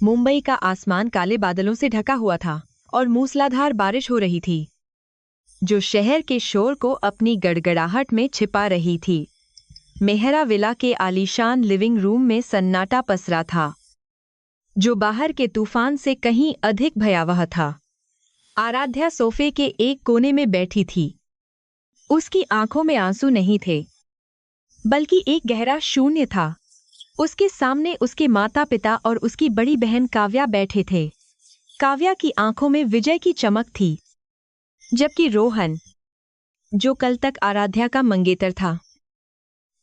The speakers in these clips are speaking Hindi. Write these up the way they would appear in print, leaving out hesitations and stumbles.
मुंबई का आसमान काले बादलों से ढका हुआ था और मूसलाधार बारिश हो रही थी, जो शहर के शोर को अपनी गड़गड़ाहट में छिपा रही थी। मेहरा विला के आलीशान लिविंग रूम में सन्नाटा पसरा था, जो बाहर के तूफान से कहीं अधिक भयावह था। आराध्या सोफे के एक कोने में बैठी थी। उसकी आंखों में आंसू नहीं थे, बल्कि एक गहरा शून्य था। उसके सामने उसके माता पिता और उसकी बड़ी बहन काव्या बैठे थे। काव्या की आंखों में विजय की चमक थी, जबकि रोहन, जो कल तक आराध्या का मंगेतर था,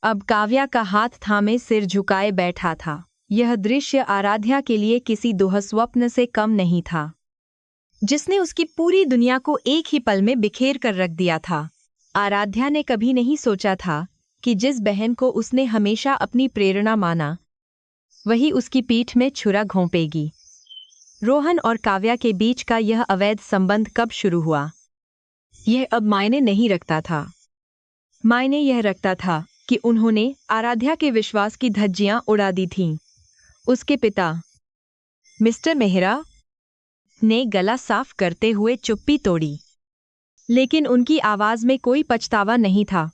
अब काव्या का हाथ थामे सिर झुकाए बैठा था। यह दृश्य आराध्या के लिए किसी दुःस्वप्न से कम नहीं था, जिसने उसकी पूरी दुनिया को एक ही पल में बिखेर कर रख दिया था। आराध्या ने कभी नहीं सोचा था कि जिस बहन को उसने हमेशा अपनी प्रेरणा माना, वही उसकी पीठ में छुरा घोंपेगी। रोहन और काव्या के बीच का यह अवैध संबंध कब शुरू हुआ, यह अब मायने नहीं रखता था। मायने यह रखता था कि उन्होंने आराध्या के विश्वास की धज्जियां उड़ा दी थीं। उसके पिता मिस्टर मेहरा ने गला साफ करते हुए चुप्पी तोड़ी, लेकिन उनकी आवाज में कोई पछतावा नहीं था।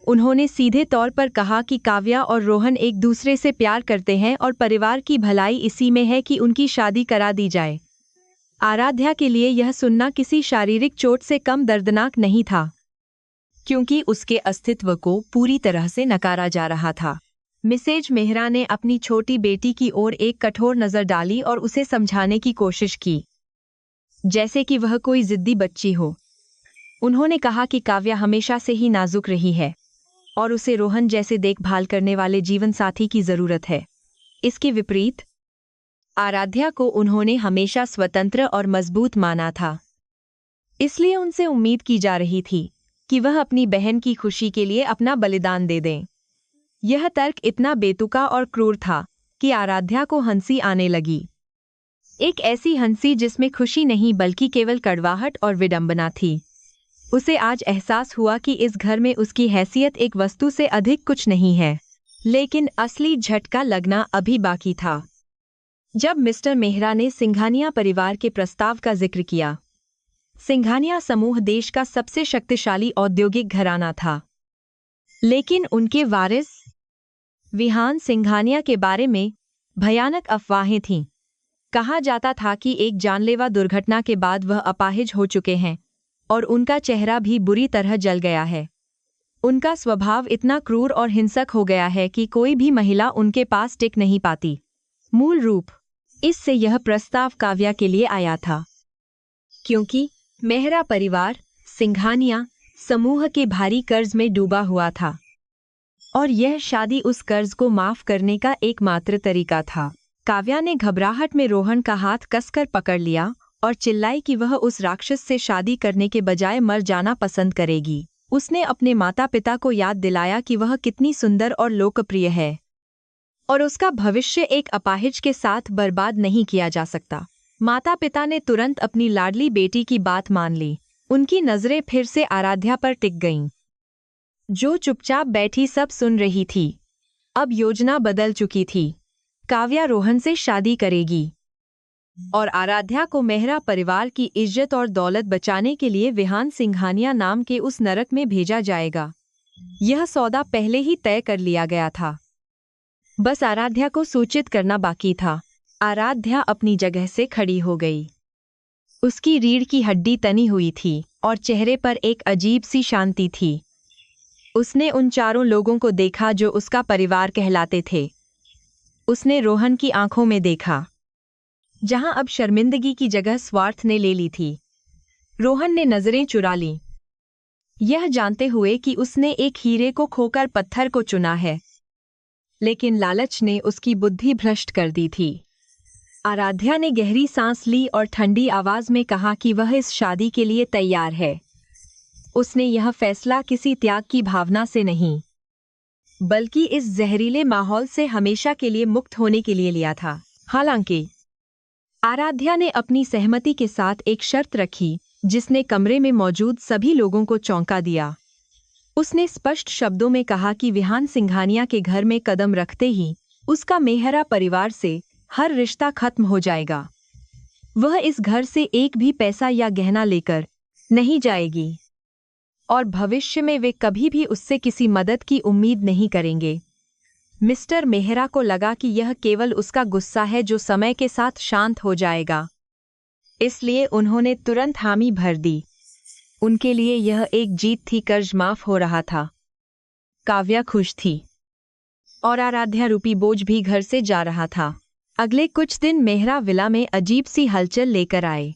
उन्होंने सीधे तौर पर कहा कि काव्या और रोहन एक दूसरे से प्यार करते हैं और परिवार की भलाई इसी में है कि उनकी शादी करा दी जाए। आराध्या के लिए यह सुनना किसी शारीरिक चोट से कम दर्दनाक नहीं था, क्योंकि उसके अस्तित्व को पूरी तरह से नकारा जा रहा था। मिसेज मेहरा ने अपनी छोटी बेटी की ओर एक कठोर नजर डाली और उसे समझाने की कोशिश की, जैसे कि वह कोई जिद्दी बच्ची हो। उन्होंने कहा कि काव्या हमेशा से ही नाजुक रही है और उसे रोहन जैसे देखभाल करने वाले जीवन साथी की जरूरत है। इसके विपरीत आराध्या को उन्होंने हमेशा स्वतंत्र और मजबूत माना था, इसलिए उनसे उम्मीद की जा रही थी कि वह अपनी बहन की खुशी के लिए अपना बलिदान दे दें। यह तर्क इतना बेतुका और क्रूर था कि आराध्या को हंसी आने लगी। एक ऐसी हंसी जिसमें खुशी नहीं बल्कि केवल कड़वाहट और विडंबना थी। उसे आज एहसास हुआ कि इस घर में उसकी हैसियत एक वस्तु से अधिक कुछ नहीं है। लेकिन असली झटका लगना अभी बाकी था। जब मिस्टर मेहरा ने सिंघानिया परिवार के प्रस्ताव का जिक्र किया। सिंघानिया समूह देश का सबसे शक्तिशाली औद्योगिक घराना था, लेकिन उनके वारिस विहान सिंघानिया के बारे में भयानक अफवाहें थीं। कहा जाता था कि एक जानलेवा दुर्घटना के बाद वह अपाहिज हो चुके हैं और उनका चेहरा भी बुरी तरह जल गया है। उनका स्वभाव इतना क्रूर और हिंसक हो गया है कि कोई भी महिला उनके पास टिक नहीं पाती। मूल रूप इससे यह प्रस्ताव काव्या के लिए आया था, क्योंकि मेहरा परिवार सिंघानिया समूह के भारी कर्ज में डूबा हुआ था और यह शादी उस कर्ज को माफ करने का एकमात्र तरीका था। काव्या ने घबराहट में रोहन का हाथ कसकर पकड़ लिया और चिल्लाई कि वह उस राक्षस से शादी करने के बजाय मर जाना पसंद करेगी। उसने अपने माता पिता को याद दिलाया कि वह कितनी सुंदर और लोकप्रिय है और उसका भविष्य एक अपाहिज के साथ बर्बाद नहीं किया जा सकता। माता पिता ने तुरंत अपनी लाडली बेटी की बात मान ली। उनकी नजरें फिर से आराध्या पर टिक गईं, जो चुपचाप बैठी सब सुन रही थी। अब योजना बदल चुकी थी। काव्या रोहन से शादी करेगी और आराध्या को मेहरा परिवार की इज्जत और दौलत बचाने के लिए विहान सिंघानिया नाम के उस नरक में भेजा जाएगा। यह सौदा पहले ही तय कर लिया गया था, बस आराध्या को सूचित करना बाकी था। आराध्या अपनी जगह से खड़ी हो गई। उसकी रीढ़ की हड्डी तनी हुई थी और चेहरे पर एक अजीब सी शांति थी। उसने उन चारों लोगों को देखा जो उसका परिवार कहलाते थे। उसने रोहन की आंखों में देखा, जहां अब शर्मिंदगी की जगह स्वार्थ ने ले ली थी। रोहन ने नजरें चुरा लीं, यह जानते हुए कि उसने एक हीरे को खोकर पत्थर को चुना है, लेकिन लालच ने उसकी बुद्धि भ्रष्ट कर दी थी। आराध्या ने गहरी सांस ली और ठंडी आवाज में कहा कि वह इस शादी के लिए तैयार है। उसने यह फैसला किसी त्याग की भावना से नहीं, बल्कि इस जहरीले माहौल से हमेशा के लिए मुक्त होने के लिए लिया था। हालांकि आराध्या ने अपनी सहमति के साथ एक शर्त रखी, जिसने कमरे में मौजूद सभी लोगों को चौंका दिया। उसने स्पष्ट शब्दों में कहा कि विहान सिंघानिया के घर में कदम रखते ही उसका मेहरा परिवार से हर रिश्ता खत्म हो जाएगा। वह इस घर से एक भी पैसा या गहना लेकर नहीं जाएगी और भविष्य में वे कभी भी उससे किसी मदद की उम्मीद नहीं करेंगे। मिस्टर मेहरा को लगा कि यह केवल उसका गुस्सा है जो समय के साथ शांत हो जाएगा, इसलिए उन्होंने तुरंत हामी भर दी। उनके लिए यह एक जीत थी, कर्ज माफ हो रहा था। काव्या खुश थी और आराध्या रूपी बोझ भी घर से जा रहा था। अगले कुछ दिन मेहरा विला में अजीब सी हलचल लेकर आए।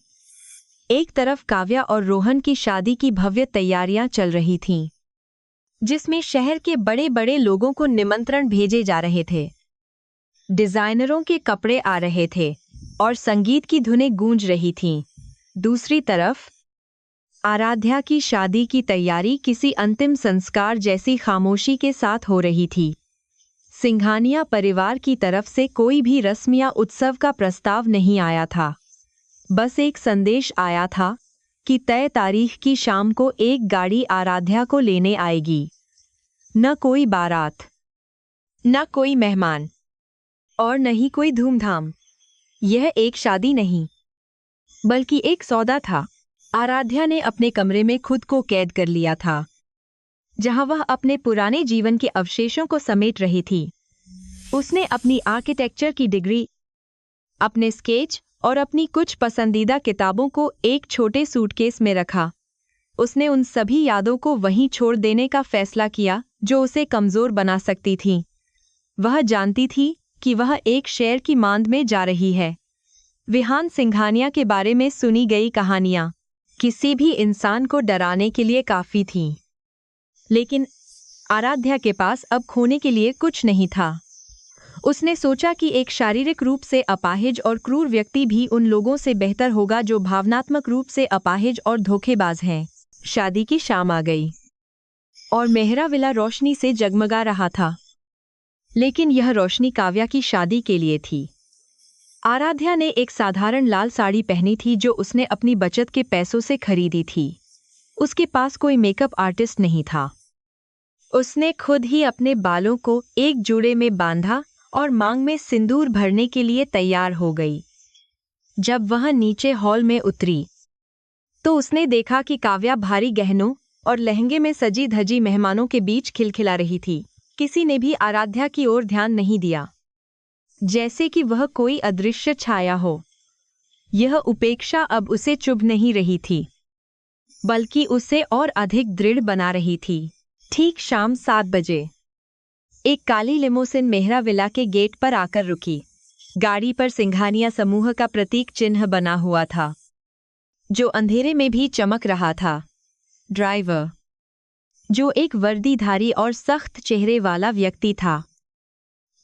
एक तरफ काव्या और रोहन की शादी की भव्य तैयारियां चल रही थीं, जिसमें शहर के बड़े बड़े लोगों को निमंत्रण भेजे जा रहे थे। डिजाइनरों के कपड़े आ रहे थे और संगीत की धुनें गूंज रही थीं। दूसरी तरफ आराध्या की शादी की तैयारी किसी अंतिम संस्कार जैसी खामोशी के साथ हो रही थी। सिंघानिया परिवार की तरफ से कोई भी रस्म या उत्सव का प्रस्ताव नहीं आया था। बस एक संदेश आया था कि तय तारीख की शाम को एक गाड़ी आराध्या को लेने आएगी। न कोई बारात, न कोई मेहमान और न ही कोई धूमधाम। यह एक शादी नहीं, बल्कि एक सौदा था। आराध्या ने अपने कमरे में खुद को कैद कर लिया था, जहां वह अपने पुराने जीवन के अवशेषों को समेट रही थी। उसने अपनी आर्किटेक्चर की डिग्री, अपने स्केच और अपनी कुछ पसंदीदा किताबों को एक छोटे सूटकेस में रखा। उसने उन सभी यादों को वहीं छोड़ देने का फैसला किया जो उसे कमजोर बना सकती थीं। वह जानती थी कि वह एक शेर की मांद में जा रही है। विहान सिंघानिया के बारे में सुनी गई कहानियां किसी भी इंसान को डराने के लिए काफी थीं, लेकिन आराध्या के पास अब खोने के लिए कुछ नहीं था। उसने सोचा कि एक शारीरिक रूप से अपाहिज और क्रूर व्यक्ति भी उन लोगों से बेहतर होगा जो भावनात्मक रूप से अपाहिज और धोखेबाज हैं। शादी की शाम आ गई और मेहरा विला रोशनी से जगमगा रहा था, लेकिन यह रोशनी काव्या की शादी के लिए थी। आराध्या ने एक साधारण लाल साड़ी पहनी थी जो उसने अपनी बचत के पैसों से खरीदी थी। उसके पास कोई मेकअप आर्टिस्ट नहीं था। उसने खुद ही अपने बालों को एक जूड़े में बांधा और मांग में सिंदूर भरने के लिए तैयार हो गई। जब वह नीचे हॉल में उतरी तो उसने देखा कि काव्या भारी गहनों और लहंगे में सजी धजी मेहमानों के बीच खिलखिला रही थी। किसी ने भी आराध्या की ओर ध्यान नहीं दिया, जैसे कि वह कोई अदृश्य छाया हो। यह उपेक्षा अब उसे चुभ नहीं रही थी, बल्कि उसे और अधिक दृढ़ बना रही थी। ठीक शाम 7 बजे एक काली लिमोसिन मेहरा विला के गेट पर आकर रुकी। गाड़ी पर सिंघानिया समूह का प्रतीक चिन्ह बना हुआ था, जो अंधेरे में भी चमक रहा था। ड्राइवर, जो एक वर्दीधारी और सख्त चेहरे वाला व्यक्ति था,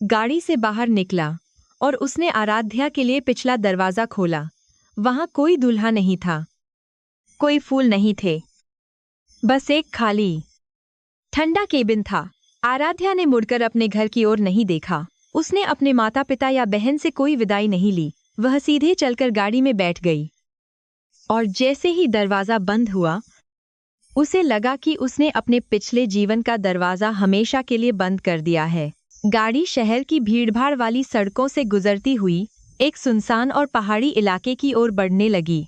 गाड़ी से बाहर निकला और उसने आराध्या के लिए पिछला दरवाजा खोला। वहां कोई दूल्हा नहीं था, कोई फूल नहीं थे, बस एक खाली ठंडा केबिन था। आराध्या ने मुड़कर अपने घर की ओर नहीं देखा। उसने अपने माता पिता या बहन से कोई विदाई नहीं ली। वह सीधे चलकर गाड़ी में बैठ गई और जैसे ही दरवाजा बंद हुआ, उसे लगा कि उसने अपने पिछले जीवन का दरवाजा हमेशा के लिए बंद कर दिया है। गाड़ी शहर की भीड़भाड़ वाली सड़कों से गुजरती हुई एक सुनसान और पहाड़ी इलाके की ओर बढ़ने लगी,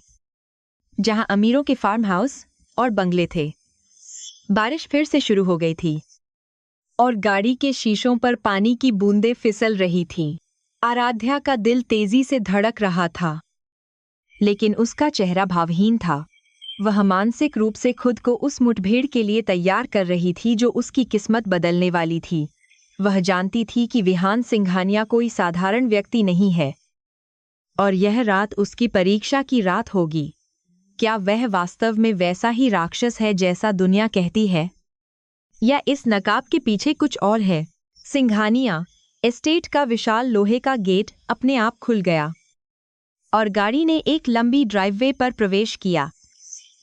जहां अमीरों के फार्म हाउस और बंगले थे। बारिश फिर से शुरू हो गई थी और गाड़ी के शीशों पर पानी की बूंदें फिसल रही थीं। आराध्या का दिल तेजी से धड़क रहा था, लेकिन उसका चेहरा भावहीन था। वह मानसिक रूप से खुद को उस मुठभेड़ के लिए तैयार कर रही थी जो उसकी किस्मत बदलने वाली थी। वह जानती थी कि विहान सिंघानिया कोई साधारण व्यक्ति नहीं है और यह रात उसकी परीक्षा की रात होगी। क्या वह वास्तव में वैसा ही राक्षस है जैसा दुनिया कहती है, या इस नकाब के पीछे कुछ और है? सिंघानिया एस्टेट का विशाल लोहे का गेट अपने आप खुल गया और गाड़ी ने एक लंबी ड्राइववे पर प्रवेश किया।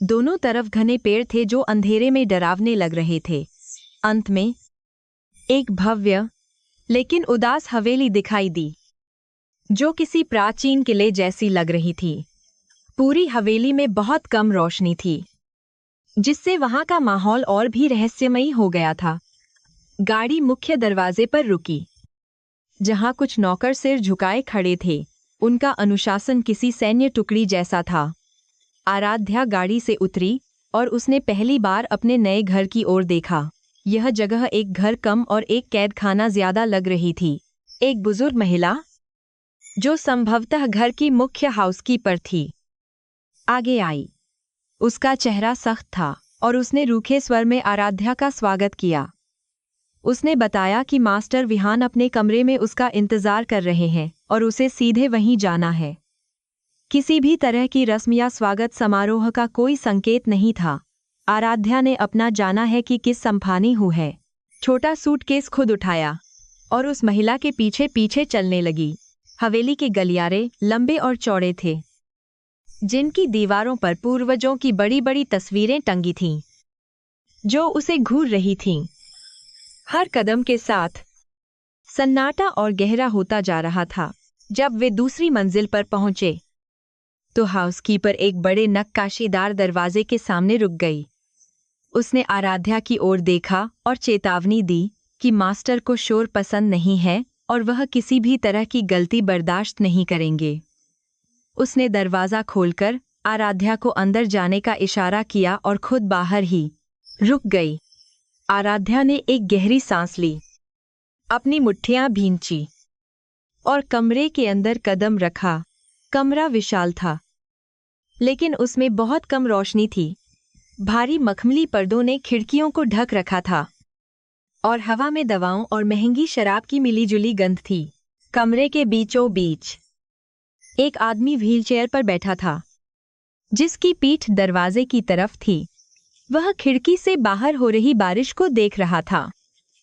दोनों तरफ घने पेड़ थे जो अंधेरे में डरावने लग रहे थे। अंत में एक भव्य लेकिन उदास हवेली दिखाई दी, जो किसी प्राचीन किले जैसी लग रही थी। पूरी हवेली में बहुत कम रोशनी थी, जिससे वहां का माहौल और भी रहस्यमयी हो गया था। गाड़ी मुख्य दरवाजे पर रुकी, जहां कुछ नौकर सिर झुकाए खड़े थे। उनका अनुशासन किसी सैन्य टुकड़ी जैसा था। आराध्या गाड़ी से उतरी और उसने पहली बार अपने नए घर की ओर देखा। यह जगह एक घर कम और एक कैदखाना ज्यादा लग रही थी। एक बुजुर्ग महिला, जो संभवतः घर की मुख्य हाउसकीपर थी, आगे आई। उसका चेहरा सख्त था और उसने रूखे स्वर में आराध्या का स्वागत किया। उसने बताया कि मास्टर विहान अपने कमरे में उसका इंतजार कर रहे हैं और उसे सीधे वहीं जाना है। किसी भी तरह की रस्म या स्वागत समारोह का कोई संकेत नहीं था। आराध्या ने अपना जाना है कि किस संभानी हूँ है छोटा सूटकेस खुद उठाया और उस महिला के पीछे पीछे चलने लगी। हवेली के गलियारे लंबे और चौड़े थे, जिनकी दीवारों पर पूर्वजों की बड़ी बड़ी तस्वीरें टंगी थीं, जो उसे घूर रही थीं। हर कदम के साथ सन्नाटा और गहरा होता जा रहा था। जब वे दूसरी मंजिल पर पहुंचे तो हाउसकीपर एक बड़े नक्काशीदार दरवाजे के सामने रुक गई। उसने आराध्या की ओर देखा और चेतावनी दी कि मास्टर को शोर पसंद नहीं है और वह किसी भी तरह की गलती बर्दाश्त नहीं करेंगे। उसने दरवाज़ा खोलकर आराध्या को अंदर जाने का इशारा किया और खुद बाहर ही रुक गई। आराध्या ने एक गहरी सांस ली, अपनी मुट्ठियां भींची और कमरे के अंदर कदम रखा। कमरा विशाल था, लेकिन उसमें बहुत कम रोशनी थी। भारी मखमली पर्दों ने खिड़कियों को ढक रखा था और हवा में दवाओं और महंगी शराब की मिलीजुली गंध थी। कमरे के बीचों बीच एक आदमी व्हीलचेयर पर बैठा था, जिसकी पीठ दरवाजे की तरफ थी। वह खिड़की से बाहर हो रही बारिश को देख रहा था।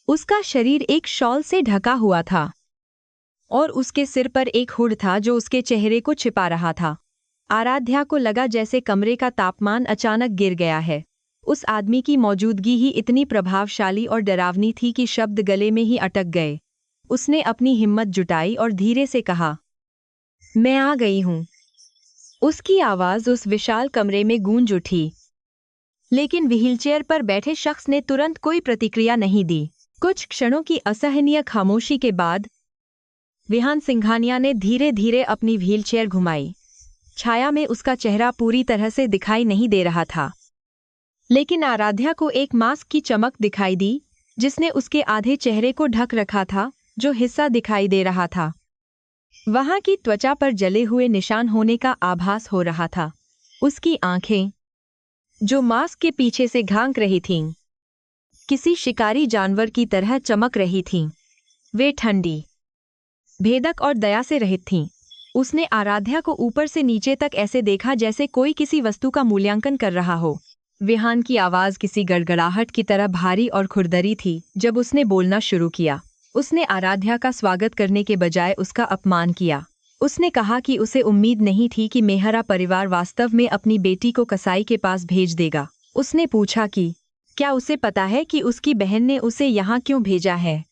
उसका शरीर एक शॉल से ढका हुआ था और उसके सिर पर एक हुड था जो उसके चेहरे को छिपा रहा था। आराध्या को लगा जैसे कमरे का तापमान अचानक गिर गया है। उस आदमी की मौजूदगी ही इतनी प्रभावशाली और डरावनी थी कि शब्द गले में ही अटक गए। उसने अपनी हिम्मत जुटाई और धीरे से कहा, मैं आ गई हूं। उसकी आवाज उस विशाल कमरे में गूंज उठी, लेकिन व्हीलचेयर पर बैठे शख्स ने तुरंत कोई प्रतिक्रिया नहीं दी। कुछ क्षणों की असहनीय खामोशी के बाद विहान सिंघानिया ने धीरे धीरे अपनी व्हीलचेयर घुमाई। छाया में उसका चेहरा पूरी तरह से दिखाई नहीं दे रहा था, लेकिन आराध्या को एक मास्क की चमक दिखाई दी, जिसने उसके आधे चेहरे को ढक रखा था। जो हिस्सा दिखाई दे रहा था, वहां की त्वचा पर जले हुए निशान होने का आभास हो रहा था। उसकी आंखें, जो मास्क के पीछे से झांक रही थीं, किसी शिकारी जानवर की तरह चमक रही थीं। वे ठंडी, भेदक और दया से रहित थीं। उसने आराध्या को ऊपर से नीचे तक ऐसे देखा जैसे कोई किसी वस्तु का मूल्यांकन कर रहा हो। विहान की आवाज किसी गड़गड़ाहट की तरह भारी और खुरदरी थी। जब उसने बोलना शुरू किया, उसने आराध्या का स्वागत करने के बजाय उसका अपमान किया। उसने कहा कि उसे उम्मीद नहीं थी कि मेहरा परिवार वास्तव में अपनी बेटी को कसाई के पास भेज देगा। उसने पूछा कि क्या उसे पता है कि उसकी बहन ने उसे यहाँ क्यों भेजा है।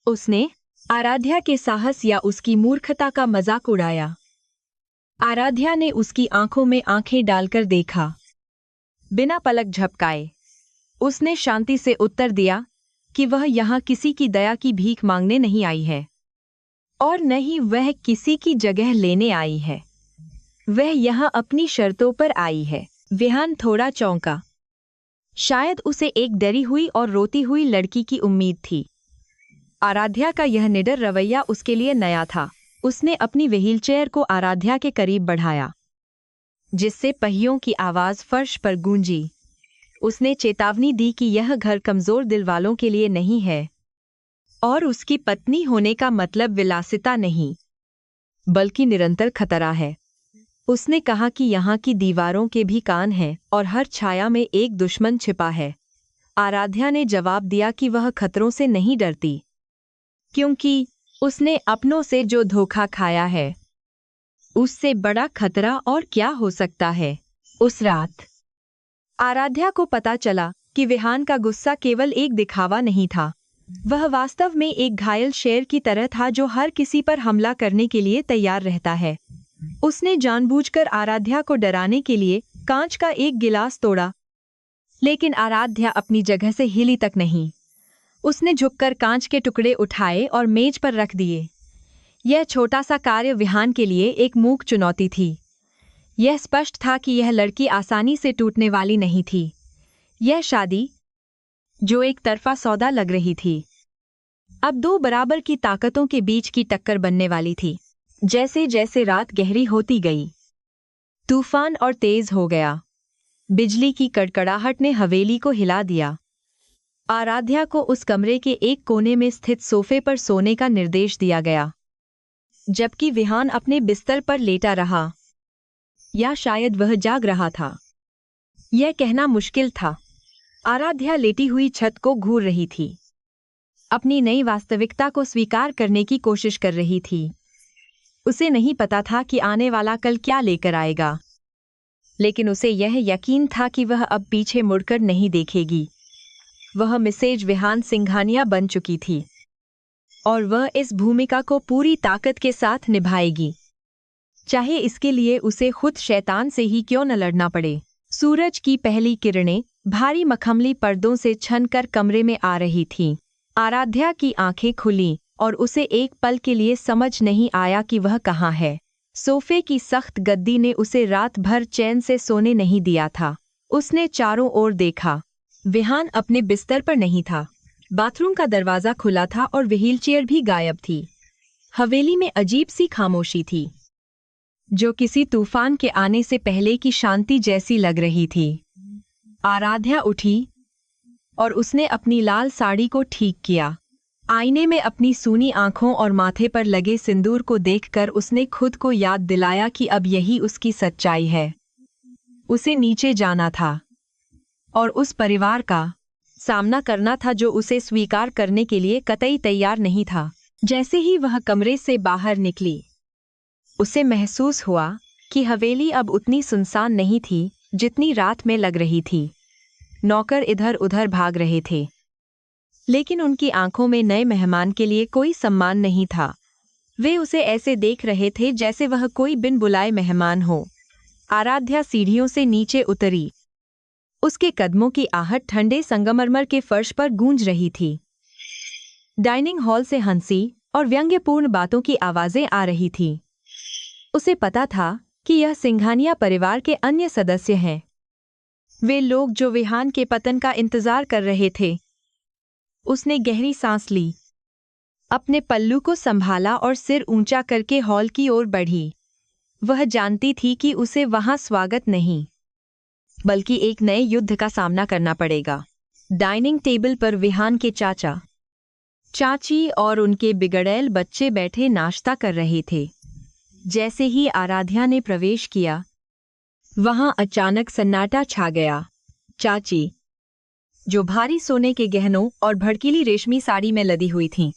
उसने आराध्या के साहस या उसकी मूर्खता का मजाक उड़ाया। आराध्या ने उसकी आंखों में आंखें डालकर देखा। बिना पलक झपकाए उसने शांति से उत्तर दिया कि वह यहाँ किसी की दया की भीख मांगने नहीं आई है और न ही वह किसी की जगह लेने आई है। वह यहाँ अपनी शर्तों पर आई है। विहान थोड़ा चौंका। शायद उसे एक डरी हुई और रोती हुई लड़की की उम्मीद थी। आराध्या का यह निडर रवैया उसके लिए नया था। उसने अपनी व्हीलचेयर को आराध्या के करीब बढ़ाया, जिससे पहियों की आवाज फर्श पर गूंजी। उसने चेतावनी दी कि यह घर कमजोर दिल वालों के लिए नहीं है और उसकी पत्नी होने का मतलब विलासिता नहीं, बल्कि निरंतर खतरा है। उसने कहा कि यहाँ की दीवारों के भी कान हैं और हर छाया में एक दुश्मन छिपा है। आराध्या ने जवाब दिया कि वह खतरों से नहीं डरती, क्योंकि उसने अपनों से जो धोखा खाया है, उससे बड़ा खतरा और क्या हो सकता है। उस रात आराध्या को पता चला कि विहान का गुस्सा केवल एक दिखावा नहीं था। वह वास्तव में एक घायल शेर की तरह था जो हर किसी पर हमला करने के लिए तैयार रहता है। उसने जानबूझकर आराध्या को डराने के लिए कांच का एक गिलास तोड़ा, लेकिन आराध्या अपनी जगह से हिली तक नहीं। उसने झुककर कांच के टुकड़े उठाए और मेज पर रख दिए। यह छोटा सा कार्य विहान के लिए एक मूक चुनौती थी। यह स्पष्ट था कि यह लड़की आसानी से टूटने वाली नहीं थी। यह शादी, जो एक तरफा सौदा लग रही थी, अब दो बराबर की ताकतों के बीच की टक्कर बनने वाली थी। जैसे जैसे रात गहरी होती गई, तूफान और तेज हो गया। बिजली की कड़कड़ाहट ने हवेली को हिला दिया। आराध्या को उस कमरे के एक कोने में स्थित सोफे पर सोने का निर्देश दिया गया, जबकि विहान अपने बिस्तर पर लेटा रहा, या शायद वह जाग रहा था। यह कहना मुश्किल था। आराध्या लेटी हुई छत को घूर रही थी, अपनी नई वास्तविकता को स्वीकार करने की कोशिश कर रही थी। उसे नहीं पता था कि आने वाला कल क्या लेकर आएगा, लेकिन उसे यह यकीन था कि वह अब पीछे मुड़कर नहीं देखेगी। वह मिसेज विहान सिंघानिया बन चुकी थी, और वह इस भूमिका को पूरी ताकत के साथ निभाएगी, चाहे इसके लिए उसे खुद शैतान से ही क्यों न लड़ना पड़े। सूरज की पहली किरणें भारी मखमली पर्दों से छनकर कमरे में आ रही थीं। आराध्या की आंखें खुलीं और उसे एक पल के लिए समझ नहीं आया कि वह कहाँ है। सोफे की सख्त गद्दी ने उसे रात भर चैन से सोने नहीं दिया था। उसने चारों ओर देखा। विहान अपने बिस्तर पर नहीं था। बाथरूम का दरवाजा खुला था और व्हीलचेयर भी गायब थी। हवेली में अजीब सी खामोशी थी, जो किसी तूफान के आने से पहले की शांति जैसी लग रही थी। आराध्या उठी और उसने अपनी लाल साड़ी को ठीक किया। आईने में अपनी सूनी आंखों और माथे पर लगे सिंदूर को देखकर उसने खुद को याद दिलाया कि अब यही उसकी सच्चाई है। उसे नीचे जाना था और उस परिवार का सामना करना था जो उसे स्वीकार करने के लिए कतई तैयार नहीं था। जैसे ही वह कमरे से बाहर निकली, उसे महसूस हुआ कि हवेली अब उतनी सुनसान नहीं थी जितनी रात में लग रही थी। नौकर इधर उधर भाग रहे थे, लेकिन उनकी आंखों में नए मेहमान के लिए कोई सम्मान नहीं था। वे उसे ऐसे देख रहे थे जैसे वह कोई बिन बुलाए मेहमान हो। आराध्या सीढ़ियों से नीचे उतरी। उसके कदमों की आहट ठंडे संगमरमर के फर्श पर गूंज रही थी। डाइनिंग हॉल से हंसी और व्यंग्यपूर्ण बातों की आवाजें आ रही थीं। उसे पता था कि यह सिंघानिया परिवार के अन्य सदस्य हैं, वे लोग जो विहान के पतन का इंतजार कर रहे थे। उसने गहरी सांस ली, अपने पल्लू को संभाला और सिर ऊंचा करके हॉल की ओर बढ़ी। वह जानती थी कि उसे वहां स्वागत नहीं, बल्कि एक नए युद्ध का सामना करना पड़ेगा। डाइनिंग टेबल पर विहान के चाचा, चाची और उनके बिगड़ैल बच्चे बैठे नाश्ता कर रहे थे। जैसे ही आराध्या ने प्रवेश किया, वहां अचानक सन्नाटा छा गया। चाची, जो भारी सोने के गहनों और भड़कीली रेशमी साड़ी में लदी हुई थीं,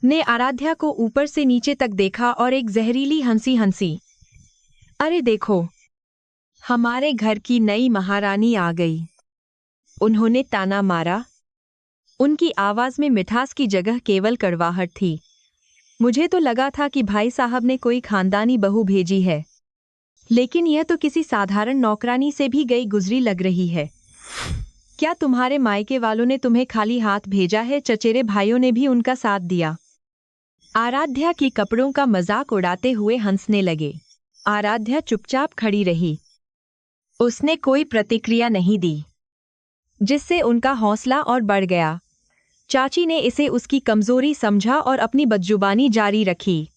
ने आराध्या को ऊपर से नीचे तक देखा और एक जहरीली हंसी हंसी। अरे देखो, हमारे घर की नई महारानी आ गई, उन्होंने ताना मारा। उनकी आवाज में मिठास की जगह केवल कड़वाहट थी। मुझे तो लगा था कि भाई साहब ने कोई खानदानी बहू भेजी है, लेकिन यह तो किसी साधारण नौकरानी से भी गई गुजरी लग रही है। क्या तुम्हारे मायके वालों ने तुम्हें खाली हाथ भेजा है? चचेरे भाइयों ने भी उनका साथ दिया। आराध्या के कपड़ों का मजाक उड़ाते हुए हंसने लगे। आराध्या चुपचाप खड़ी रही। उसने कोई प्रतिक्रिया नहीं दी, जिससे उनका हौसला और बढ़ गया। चाची ने इसे उसकी कमजोरी समझा और अपनी बदजुबानी जारी रखी।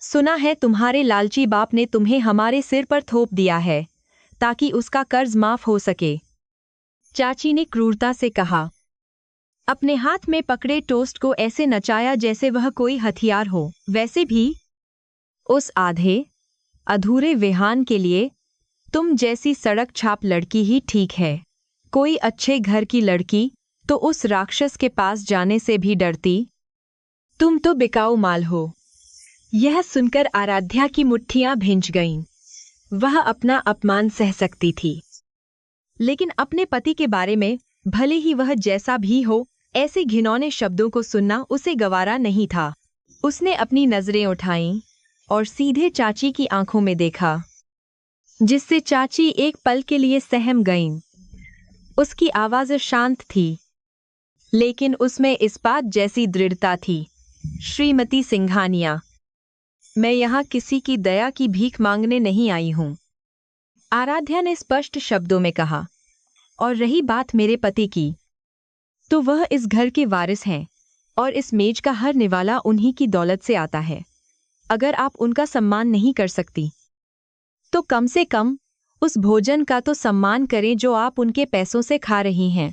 सुना है तुम्हारे लालची बाप ने तुम्हें हमारे सिर पर थोप दिया है, ताकि उसका कर्ज माफ हो सके, चाची ने क्रूरता से कहा। अपने हाथ में पकड़े टोस्ट को ऐसे नचाया जैसे वह कोई हथियार हो। वैसे भी उस आधे अधूरे विहान के लिए तुम जैसी सड़क छाप लड़की ही ठीक है। कोई अच्छे घर की लड़की तो उस राक्षस के पास जाने से भी डरती। तुम तो बिकाऊ माल हो। यह सुनकर आराध्या की मुट्ठियां भिंच गईं। वह अपना अपमान सह सकती थी, लेकिन अपने पति के बारे में, भले ही वह जैसा भी हो, ऐसे घिनौने शब्दों को सुनना उसे गवारा नहीं था। उसने अपनी नजरें उठाईं और सीधे चाची की आंखों में देखा, जिससे चाची एक पल के लिए सहम गईं। उसकी आवाज शांत थी, लेकिन उसमें इस्पात जैसी दृढ़ता थी। श्रीमती सिंघानिया, मैं यहाँ किसी की दया की भीख मांगने नहीं आई हूँ, आराध्या ने स्पष्ट शब्दों में कहा। और रही बात मेरे पति की, तो वह इस घर के वारिस हैं और इस मेज का हर निवाला उन्हीं की दौलत से आता है। अगर आप उनका सम्मान नहीं कर सकती, तो कम से कम उस भोजन का तो सम्मान करें जो आप उनके पैसों से खा रही हैं।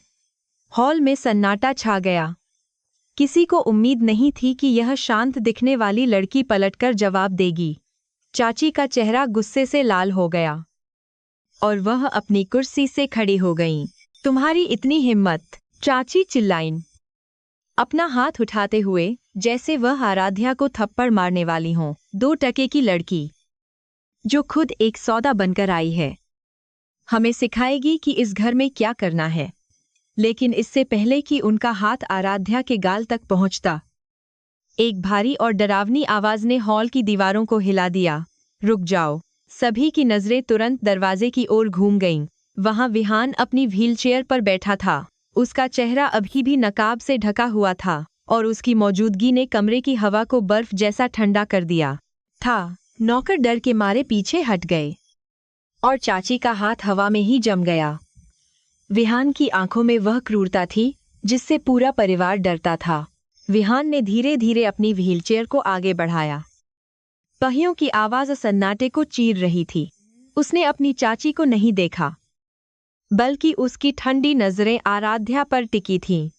हॉल में सन्नाटा छा गया। किसी को उम्मीद नहीं थी कि यह शांत दिखने वाली लड़की पलटकर जवाब देगी। चाची का चेहरा गुस्से से लाल हो गया और वह अपनी कुर्सी से खड़ी हो गईं। तुम्हारी इतनी हिम्मत, चाची चिल्लाईं, अपना हाथ उठाते हुए जैसे वह आराध्या को थप्पड़ मारने वाली हो। 2 टके की लड़की जो खुद एक सौदा बनकर आई है, हमें सिखाएगी कि इस घर में क्या करना है। लेकिन इससे पहले कि उनका हाथ आराध्या के गाल तक पहुंचता, एक भारी और डरावनी आवाज ने हॉल की दीवारों को हिला दिया। रुक जाओ। सभी की नजरें तुरंत दरवाजे की ओर घूम गईं। वहां विहान अपनी व्हीलचेयर पर बैठा था। उसका चेहरा अभी भी नकाब से ढका हुआ था और उसकी मौजूदगी ने कमरे की हवा को बर्फ जैसा ठंडा कर दिया था। नौकर डर के मारे पीछे हट गए और चाची का हाथ हवा में ही जम गया। विहान की आंखों में वह क्रूरता थी जिससे पूरा परिवार डरता था। विहान ने धीरे धीरे अपनी व्हीलचेयर को आगे बढ़ाया। पहियों की आवाज सन्नाटे को चीर रही थी। उसने अपनी चाची को नहीं देखा, बल्कि उसकी ठंडी नजरें आराध्या पर टिकी थीं।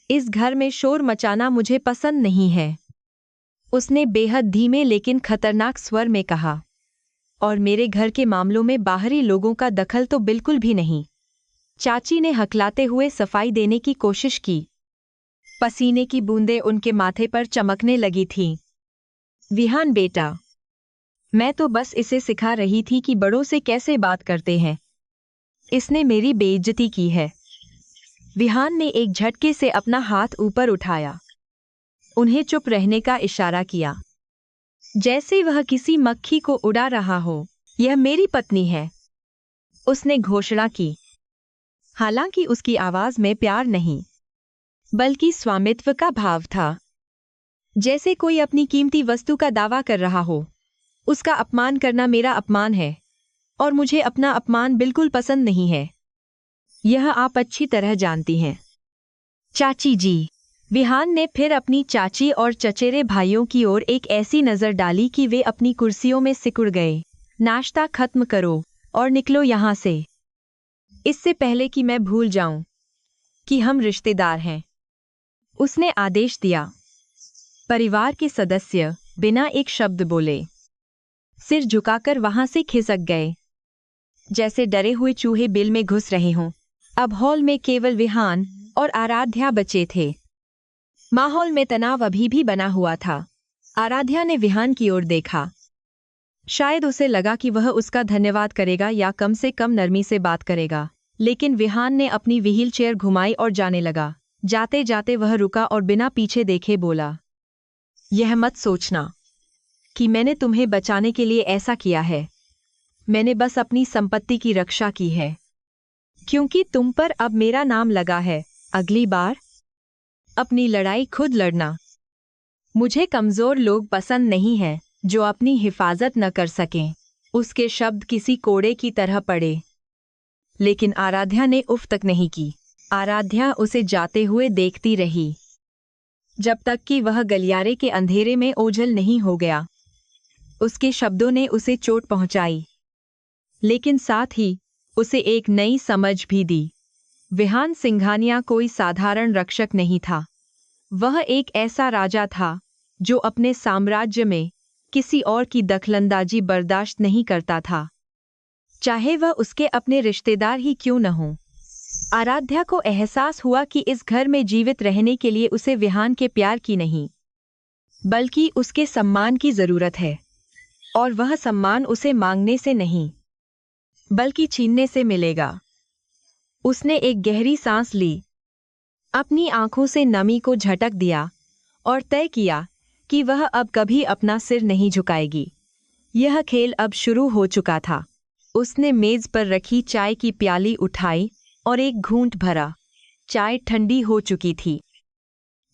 इस घर में शोर मचाना मुझे पसंद नहीं है, उसने बेहद धीमे लेकिन खतरनाक स्वर में कहा। और मेरे घर के मामलों में बाहरी लोगों का दखल तो बिल्कुल भी नहीं। चाची ने हकलाते हुए सफाई देने की कोशिश की। पसीने की बूंदें उनके माथे पर चमकने लगी थीं। विहान बेटा, मैं तो बस इसे सिखा रही थी कि बड़ों से कैसे बात करते हैं। इसने मेरी बेइज्जती की है। विहान ने एक झटके से अपना हाथ ऊपर उठाया, उन्हें चुप रहने का इशारा किया, जैसे वह किसी मक्खी को उड़ा रहा हो। यह मेरी पत्नी है, उसने घोषणा की। हालांकि उसकी आवाज में प्यार नहीं, बल्कि स्वामित्व का भाव था, जैसे कोई अपनी कीमती वस्तु का दावा कर रहा हो। उसका अपमान करना मेरा अपमान है और मुझे अपना अपमान बिल्कुल पसंद नहीं है। यह आप अच्छी तरह जानती हैं। चाची जी, विहान ने फिर अपनी चाची और चचेरे भाइयों की ओर एक ऐसी नजर डाली कि वे अपनी कुर्सियों में सिकुड़ गए। नाश्ता खत्म करो और निकलो यहाँ से, इससे पहले कि मैं भूल जाऊं कि हम रिश्तेदार हैं, उसने आदेश दिया। परिवार के सदस्य बिना एक शब्द बोले सिर झुकाकर वहां से खिसक गए, जैसे डरे हुए चूहे बिल में घुस रहे हों। अब हॉल में केवल विहान और आराध्या बचे थे। माहौल में तनाव अभी भी बना हुआ था। आराध्या ने विहान की ओर देखा। शायद उसे लगा कि वह उसका धन्यवाद करेगा या कम से कम नरमी से बात करेगा, लेकिन विहान ने अपनी व्हीलचेयर घुमाई और जाने लगा। जाते जाते वह रुका और बिना पीछे देखे बोला, यह मत सोचना कि मैंने तुम्हें बचाने के लिए ऐसा किया है। मैंने बस अपनी संपत्ति की रक्षा की है, क्योंकि तुम पर अब मेरा नाम लगा है। अगली बार अपनी लड़ाई खुद लड़ना। मुझे कमजोर लोग पसंद नहीं हैं जो अपनी हिफाजत न कर सकें। उसके शब्द किसी कोड़े की तरह पड़े, लेकिन आराध्या ने उफ तक नहीं की। आराध्या उसे जाते हुए देखती रही, जब तक कि वह गलियारे के अंधेरे में ओझल नहीं हो गया। उसके शब्दों ने उसे चोट पहुंचाई, लेकिन साथ ही उसे एक नई समझ भी दी। विहान सिंघानिया कोई साधारण रक्षक नहीं था। वह एक ऐसा राजा था जो अपने साम्राज्य में किसी और की दखलंदाजी बर्दाश्त नहीं करता था, चाहे वह उसके अपने रिश्तेदार ही क्यों न हों। आराध्या को एहसास हुआ कि इस घर में जीवित रहने के लिए उसे विहान के प्यार की नहीं, बल्कि उसके सम्मान की जरूरत है। और वह सम्मान उसे मांगने से नहीं, बल्कि छीनने से मिलेगा। उसने एक गहरी सांस ली, अपनी आंखों से नमी को झटक दिया और तय किया कि वह अब कभी अपना सिर नहीं झुकाएगी। यह खेल अब शुरू हो चुका था। उसने मेज पर रखी चाय की प्याली उठाई और एक घूंट भरा। चाय ठंडी हो चुकी थी,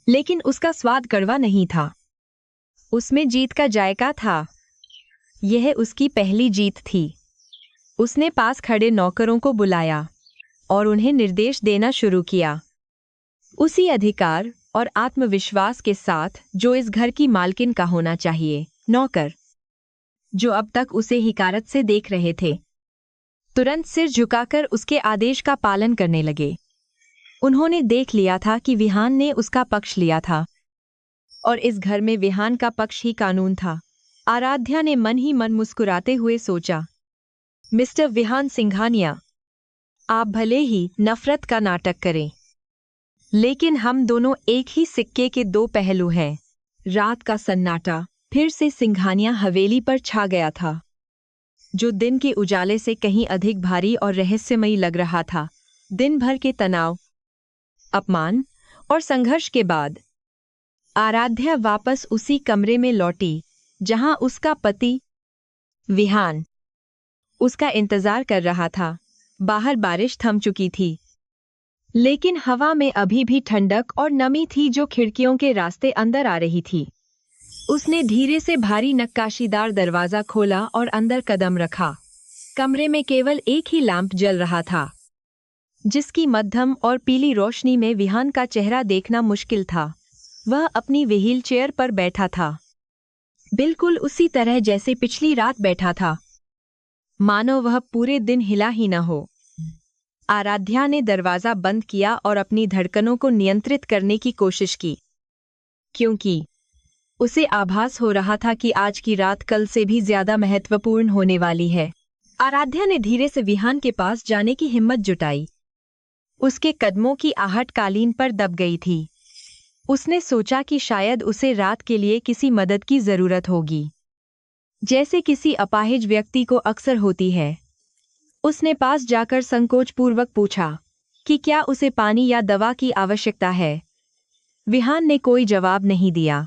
लेकिन उसका स्वाद कड़वा नहीं था। उसमें जीत का जायका था। यह उसकी पहली जीत थी। उसने पास खड़े नौकरों को बुलाया और उन्हें निर्देश देना शुरू किया, उसी अधिकार और आत्मविश्वास के साथ जो इस घर की मालकिन का होना चाहिए। नौकर, जो अब तक उसे हिकारत से देख रहे थे, तुरंत सिर झुकाकर उसके आदेश का पालन करने लगे। उन्होंने देख लिया था कि विहान ने उसका पक्ष लिया था और इस घर में विहान का पक्ष ही कानून था। आराध्या ने मन ही मन मुस्कुराते हुए सोचा, मिस्टर विहान सिंघानिया, आप भले ही नफरत का नाटक करें, लेकिन हम दोनों एक ही सिक्के के दो पहलू हैं। रात का सन्नाटा फिर से सिंघानिया हवेली पर छा गया था, जो दिन के उजाले से कहीं अधिक भारी और रहस्यमयी लग रहा था। दिन भर के तनाव, अपमान और संघर्ष के बाद आराध्या वापस उसी कमरे में लौटी जहां उसका पति विहान उसका इंतजार कर रहा था। बाहर बारिश थम चुकी थी, लेकिन हवा में अभी भी ठंडक और नमी थी जो खिड़कियों के रास्ते अंदर आ रही थी। उसने धीरे से भारी नक्काशीदार दरवाजा खोला और अंदर कदम रखा। कमरे में केवल एक ही लैंप जल रहा था, जिसकी मध्यम और पीली रोशनी में विहान का चेहरा देखना मुश्किल था। वह अपनी व्हील चेयर पर बैठा था, बिल्कुल उसी तरह जैसे पिछली रात बैठा था, मानो वह पूरे दिन हिला ही न हो। आराध्या ने दरवाजा बंद किया और अपनी धड़कनों को नियंत्रित करने की कोशिश की, क्योंकि उसे आभास हो रहा था कि आज की रात कल से भी ज्यादा महत्वपूर्ण होने वाली है। आराध्या ने धीरे से विहान के पास जाने की हिम्मत जुटाई। उसके कदमों की आहट कालीन पर दब गई थी। उसने सोचा कि शायद उसे रात के लिए किसी मदद की जरूरत होगी, जैसे किसी अपाहिज व्यक्ति को अक्सर होती है। उसने पास जाकर संकोचपूर्वक पूछा कि क्या उसे पानी या दवा की आवश्यकता है। विहान ने कोई जवाब नहीं दिया,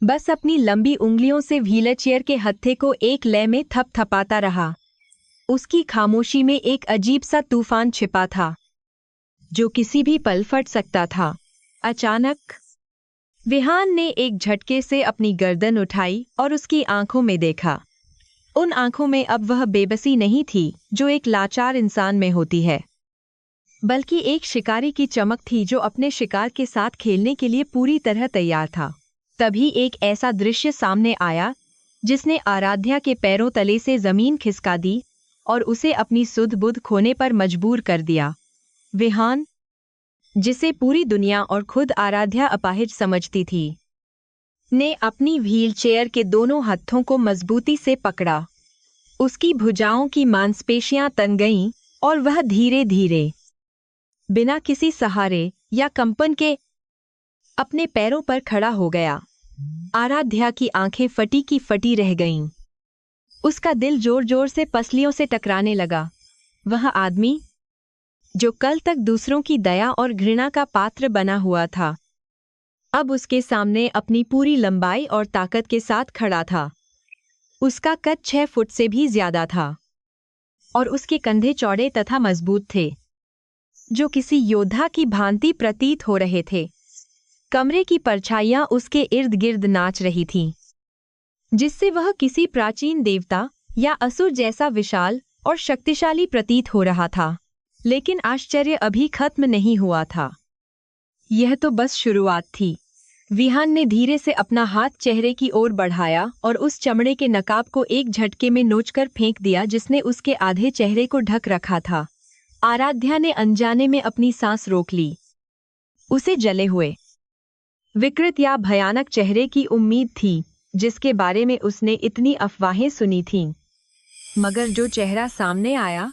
बस अपनी लंबी उंगलियों से व्हीलचेयर के हत्थे को एक लय में थपथपाता रहा। उसकी खामोशी में एक अजीब सा तूफान छिपा था, जो किसी भी पल फट सकता था। अचानक विहान ने एक झटके से अपनी गर्दन उठाई और उसकी आंखों में देखा। उन आंखों में अब वह बेबसी नहीं थी जो एक लाचार इंसान में होती है, बल्कि एक शिकारी की चमक थी जो अपने शिकार के साथ खेलने के लिए पूरी तरह तैयार था। तभी एक ऐसा दृश्य सामने आया जिसने आराध्या के पैरों तले से जमीन खिसका दी और उसे अपनी सुध बुध खोने पर मजबूर कर दिया। विहान, जिसे पूरी दुनिया और खुद आराध्या अपाहिज समझती थी, ने अपनी व्हीलचेयर के दोनों हत्थों को मजबूती से पकड़ा। उसकी भुजाओं की मांसपेशियां तन गईं और वह धीरे धीरे, बिना किसी सहारे या कंपन के, अपने पैरों पर खड़ा हो गया। आराध्या की आंखें फटी की फटी रह गईं। उसका दिल जोर जोर से पसलियों से टकराने लगा। वह आदमी, जो कल तक दूसरों की दया और घृणा का पात्र बना हुआ था, अब उसके सामने अपनी पूरी लंबाई और ताकत के साथ खड़ा था। उसका कद 6 फुट से भी ज्यादा था और उसके कंधे चौड़े तथा मजबूत थे, जो किसी योद्धा की भांति प्रतीत हो रहे थे। कमरे की परछाइयां उसके इर्द गिर्द नाच रही थीं, जिससे वह किसी प्राचीन देवता या असुर जैसा विशाल और शक्तिशाली प्रतीत हो रहा था। लेकिन आश्चर्य अभी खत्म नहीं हुआ था। यह तो बस शुरुआत थी। विहान ने धीरे से अपना हाथ चेहरे की ओर बढ़ाया और उस चमड़े के नकाब को एक झटके में नोचकर फेंक दिया जिसने उसके आधे चेहरे को ढक रखा था। आराध्या ने अनजाने में अपनी सांस रोक ली। उसे जले हुए, विकृत या भयानक चेहरे की उम्मीद थी, जिसके बारे में उसने इतनी अफवाहें सुनी थीं। मगर जो चेहरा सामने आया,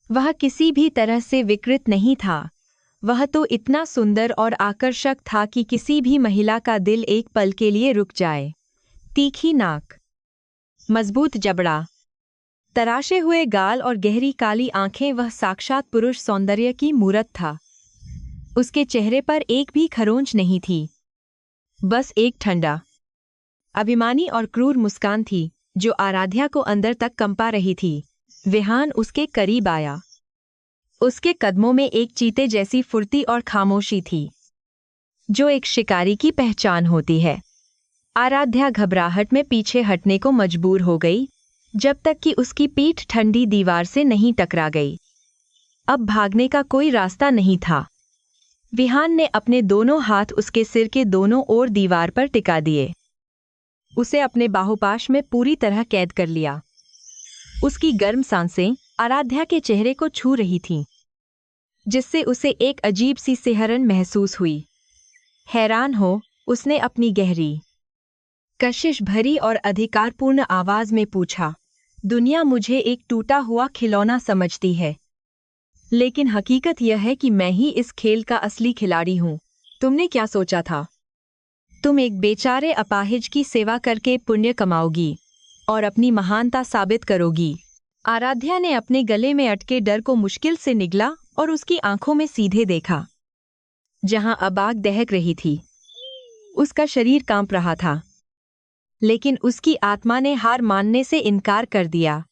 वह किसी भी तरह से विकृत नहीं था। वह तो इतना सुंदर और आकर्षक था कि किसी भी महिला का दिल एक पल के लिए रुक जाए। तीखी नाक, मजबूत जबड़ा, तराशे हुए गाल और गहरी काली आंखें, वह साक्षात पुरुष सौंदर्य की मूरत था। उसके चेहरे पर एक भी खरोंच नहीं थी, बस एक ठंडा, अभिमानी और क्रूर मुस्कान थी जो आराध्या को अंदर तक कंपा रही थी। विहान उसके करीब आया। उसके कदमों में एक चीते जैसी फुर्ती और खामोशी थी, जो एक शिकारी की पहचान होती है। आराध्या घबराहट में पीछे हटने को मजबूर हो गई, जब तक कि उसकी पीठ ठंडी दीवार से नहीं टकरा गई। अब भागने का कोई रास्ता नहीं था। विहान ने अपने दोनों हाथ उसके सिर के दोनों ओर दीवार पर टिका दिए। उसे अपने बाहुपाश में पूरी तरह कैद कर लिया। उसकी गर्म सांसें आराध्या के चेहरे को छू रही थीं, जिससे उसे एक अजीब सी सिहरन महसूस हुई। हैरान हो उसने अपनी गहरी, कशिश भरी और अधिकारपूर्ण आवाज में पूछा, दुनिया मुझे एक टूटा हुआ खिलौना समझती है, लेकिन हकीकत यह है कि मैं ही इस खेल का असली खिलाड़ी हूं। तुमने क्या सोचा था? तुम एक बेचारे अपाहिज की सेवा करके पुण्य कमाओगी और अपनी महानता साबित करोगी। आराध्या ने अपने गले में अटके डर को मुश्किल से निगला और उसकी आंखों में सीधे देखा, जहां अब आग दहक रही थी। उसका शरीर कांप रहा था, लेकिन उसकी आत्मा ने हार मानने से इनकार कर दिया।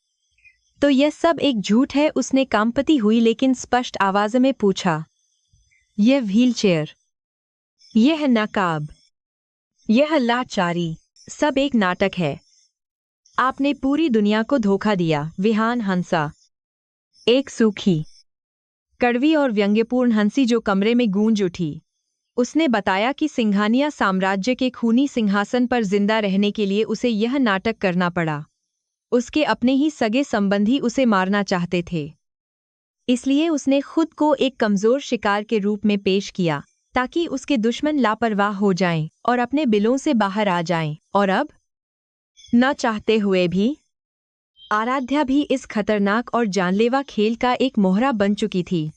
तो यह सब एक झूठ है? उसने कांपती हुई लेकिन स्पष्ट आवाज में पूछा। यह व्हीलचेयर, यह नकाब, यह लाचारी, सब एक नाटक है। आपने पूरी दुनिया को धोखा दिया। विहान हंसा, एक सूखी, कड़वी और व्यंग्यपूर्ण हंसी जो कमरे में गूंज उठी। उसने बताया कि सिंघानिया साम्राज्य के खूनी सिंहासन पर जिंदा रहने के लिए उसे यह नाटक करना पड़ा। उसके अपने ही सगे संबंधी उसे मारना चाहते थे, इसलिए उसने खुद को एक कमजोर शिकार के रूप में पेश किया, ताकि उसके दुश्मन लापरवाह हो जाएं और अपने बिलों से बाहर आ जाएं। और अब, न चाहते हुए भी, आराध्या भी इस खतरनाक और जानलेवा खेल का एक मोहरा बन चुकी थी।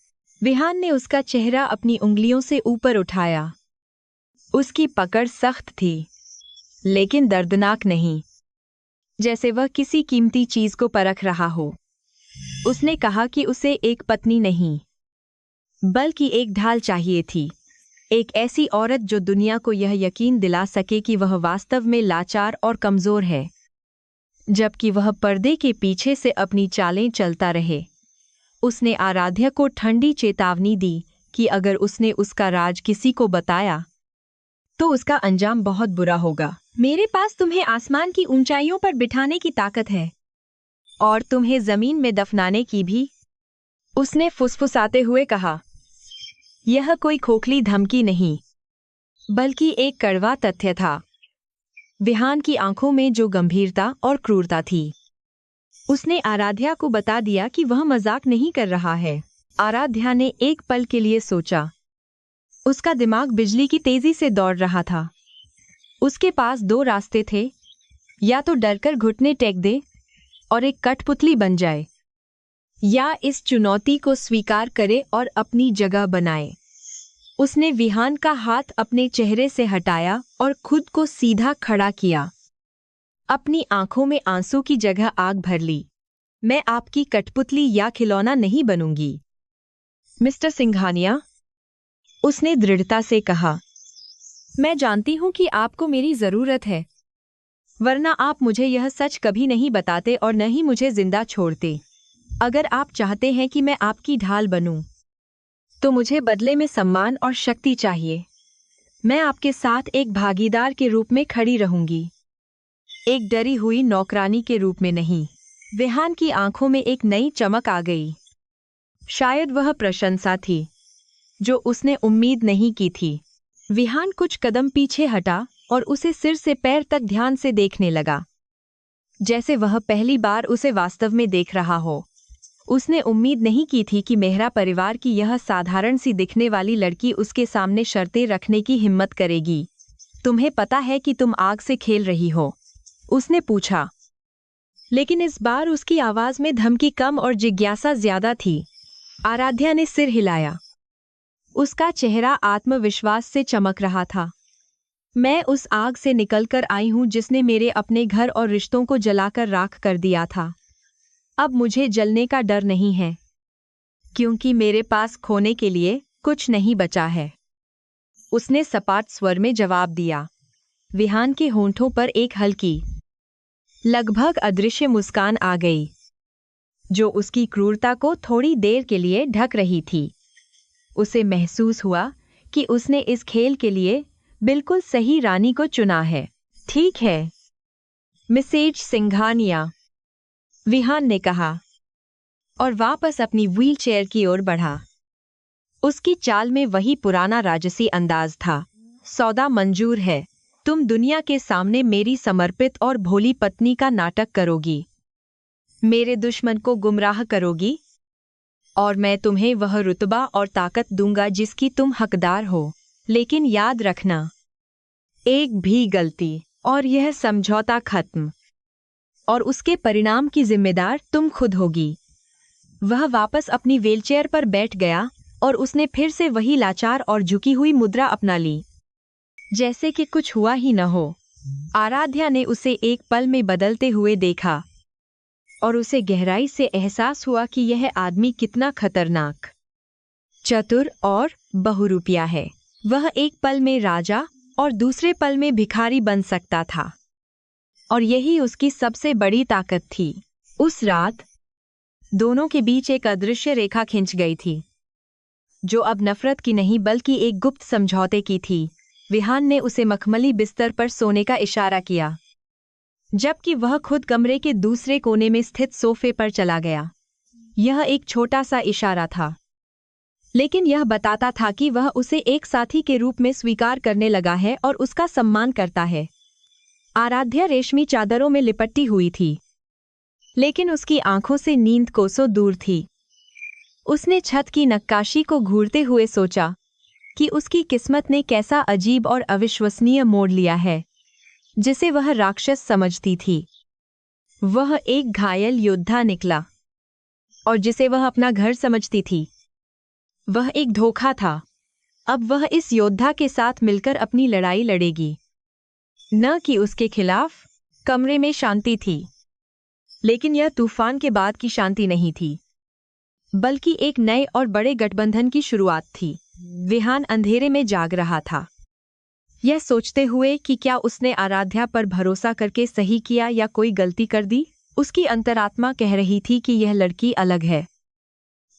विहान ने उसका चेहरा अपनी उंगलियों से ऊपर उठाया। उसकी पकड़ सख्त थी, लेकिन दर्दनाक नहीं, जैसे वह किसी कीमती चीज को परख रहा हो। उसने कहा कि उसे एक पत्नी नहीं, बल्कि एक ढाल चाहिए थी। एक ऐसी औरत जो दुनिया को यह यकीन दिला सके कि वह वास्तव में लाचार और कमजोर है, जबकि वह पर्दे के पीछे से अपनी चालें चलता रहे। उसने आराध्या को ठंडी चेतावनी दी कि अगर उसने उसका राज किसी को बताया, तो उसका अंजाम बहुत बुरा होगा। मेरे पास तुम्हें आसमान की ऊंचाइयों पर बिठाने की ताकत है, और तुम्हें जमीन में दफनाने की भी, उसने फुसफुसाते हुए कहा। यह कोई खोखली धमकी नहीं, बल्कि एक कड़वा तथ्य था। विहान की आंखों में जो गंभीरता और क्रूरता थी, उसने आराध्या को बता दिया कि वह मजाक नहीं कर रहा है। आराध्या ने एक पल के लिए सोचा। उसका दिमाग बिजली की तेजी से दौड़ रहा था। उसके पास दो रास्ते थे, या तो डरकर घुटने टेक दे और एक कठपुतली बन जाए, या इस चुनौती को स्वीकार करे और अपनी जगह बनाए। उसने विहान का हाथ अपने चेहरे से हटाया और खुद को सीधा खड़ा किया। अपनी आंखों में आंसू की जगह आग भर ली। मैं आपकी कठपुतली या खिलौना नहीं बनूंगी, मिस्टर सिंघानिया, उसने दृढ़ता से कहा। मैं जानती हूं कि आपको मेरी जरूरत है, वरना आप मुझे यह सच कभी नहीं बताते और न ही मुझे जिंदा छोड़ते। अगर आप चाहते हैं कि मैं आपकी ढाल बनूं, तो मुझे बदले में सम्मान और शक्ति चाहिए। मैं आपके साथ एक भागीदार के रूप में खड़ी रहूंगी, एक डरी हुई नौकरानी के रूप में नहीं। विहान की आंखों में एक नई चमक आ गई। शायद वह प्रशंसा थी जो उसने उम्मीद नहीं की थी। विहान कुछ कदम पीछे हटा और उसे सिर से पैर तक ध्यान से देखने लगा, जैसे वह पहली बार उसे वास्तव में देख रहा हो। उसने उम्मीद नहीं की थी कि मेहरा परिवार की यह साधारण सी दिखने वाली लड़की उसके सामने शर्तें रखने की हिम्मत करेगी। तुम्हें पता है कि तुम आग से खेल रही हो? उसने पूछा, लेकिन इस बार उसकी आवाज में धमकी कम और जिज्ञासा ज्यादा थी। आराध्या ने सिर हिलाया। उसका चेहरा आत्मविश्वास से चमक रहा था। मैं उस आग से निकलकर आई हूं जिसने मेरे अपने घर और रिश्तों को जलाकर राख कर दिया था। अब मुझे जलने का डर नहीं है, क्योंकि मेरे पास खोने के लिए कुछ नहीं बचा है, उसने सपाट स्वर में जवाब दिया। विहान के होंठों पर एक हल्की, लगभग अदृश्य मुस्कान आ गई, जो उसकी क्रूरता को थोड़ी देर के लिए ढक रही थी। उसे महसूस हुआ कि उसने इस खेल के लिए बिल्कुल सही रानी को चुना है। ठीक है, मिसेज सिंघानिया, विहान ने कहा और वापस अपनी व्हीलचेयर की ओर बढ़ा। उसकी चाल में वही पुराना राजसी अंदाज था। सौदा मंजूर है। तुम दुनिया के सामने मेरी समर्पित और भोली पत्नी का नाटक करोगी, मेरे दुश्मन को गुमराह करोगी, और मैं तुम्हें वह रुतबा और ताकत दूंगा जिसकी तुम हकदार हो। लेकिन याद रखना, एक भी गलती और यह समझौता खत्म, और उसके परिणाम की जिम्मेदार तुम खुद होगी। वह वापस अपनी व्हीलचेयर पर बैठ गया और उसने फिर से वही लाचार और झुकी हुई मुद्रा अपना ली, जैसे कि कुछ हुआ ही न हो। आराध्या ने उसे एक पल में बदलते हुए देखा और उसे गहराई से एहसास हुआ कि यह आदमी कितना खतरनाक, चतुर और बहुरूपिया है। वह एक पल में राजा और दूसरे पल में भिखारी बन सकता था, और यही उसकी सबसे बड़ी ताकत थी। उस रात दोनों के बीच एक अदृश्य रेखा खिंच गई थी, जो अब नफरत की नहीं बल्कि एक गुप्त समझौते की थी। विहान ने उसे मखमली बिस्तर पर सोने का इशारा किया, जबकि वह खुद कमरे के दूसरे कोने में स्थित सोफे पर चला गया। यह एक छोटा सा इशारा था, लेकिन यह बताता था कि वह उसे एक साथी के रूप में स्वीकार करने लगा है और उसका सम्मान करता है। आराध्या रेशमी चादरों में लिपटी हुई थी, लेकिन उसकी आंखों से नींद कोसों दूर थी। उसने छत की नक्काशी को घूरते हुए सोचा कि उसकी किस्मत ने कैसा अजीब और अविश्वसनीय मोड़ लिया है, जिसे वह राक्षस समझती थी। वह एक घायल योद्धा निकला, और जिसे वह अपना घर समझती थी, वह एक धोखा था। अब वह इस योद्धा के साथ मिलकर अपनी लड़ाई लड़ेगी, न कि उसके खिलाफ। कमरे में शांति थी, लेकिन यह तूफान के बाद की शांति नहीं थी, बल्कि एक नए और बड़े गठबंधन की शुरुआत थी। विहान अंधेरे में जाग रहा था, यह सोचते हुए कि क्या उसने आराध्या पर भरोसा करके सही किया या कोई गलती कर दी। उसकी अंतरात्मा कह रही थी कि यह लड़की अलग है।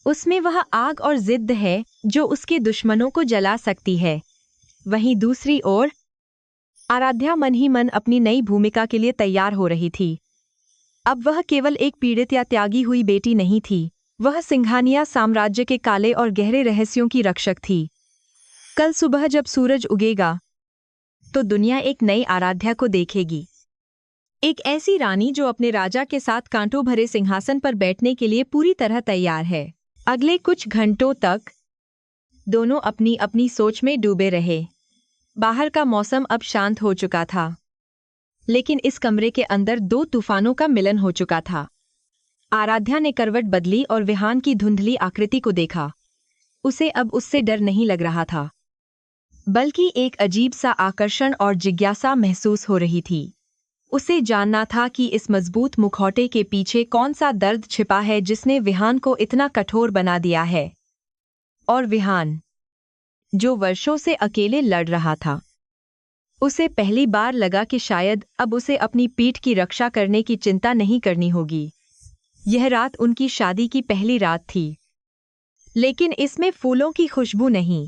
उसमें वह आग और जिद्द है जो उसके दुश्मनों को जला सकती है। वहीं दूसरी ओर आराध्या मन ही मन अपनी नई भूमिका के लिए तैयार हो रही थी। अब वह केवल एक पीड़ित या त्यागी हुई बेटी नहीं थी, वह सिंघानिया साम्राज्य के काले और गहरे रहस्यों की रक्षक थी। कल सुबह जब सूरज उगेगा, तो दुनिया एक नई आराध्या को देखेगी, एक ऐसी रानी जो अपने राजा के साथ कांटों भरे सिंहासन पर बैठने के लिए पूरी तरह तैयार है। अगले कुछ घंटों तक दोनों अपनी अपनी सोच में डूबे रहे। बाहर का मौसम अब शांत हो चुका था, लेकिन इस कमरे के अंदर दो तूफानों का मिलन हो चुका था। आराध्या ने करवट बदली और विहान की धुंधली आकृति को देखा। उसे अब उससे डर नहीं लग रहा था, बल्कि एक अजीब सा आकर्षण और जिज्ञासा महसूस हो रही थी। उसे जानना था कि इस मजबूत मुखौटे के पीछे कौन सा दर्द छिपा है जिसने विहान को इतना कठोर बना दिया है। और विहान, जो वर्षों से अकेले लड़ रहा था, उसे पहली बार लगा कि शायद अब उसे अपनी पीठ की रक्षा करने की चिंता नहीं करनी होगी। यह रात उनकी शादी की पहली रात थी, लेकिन इसमें फूलों की खुशबू नहीं,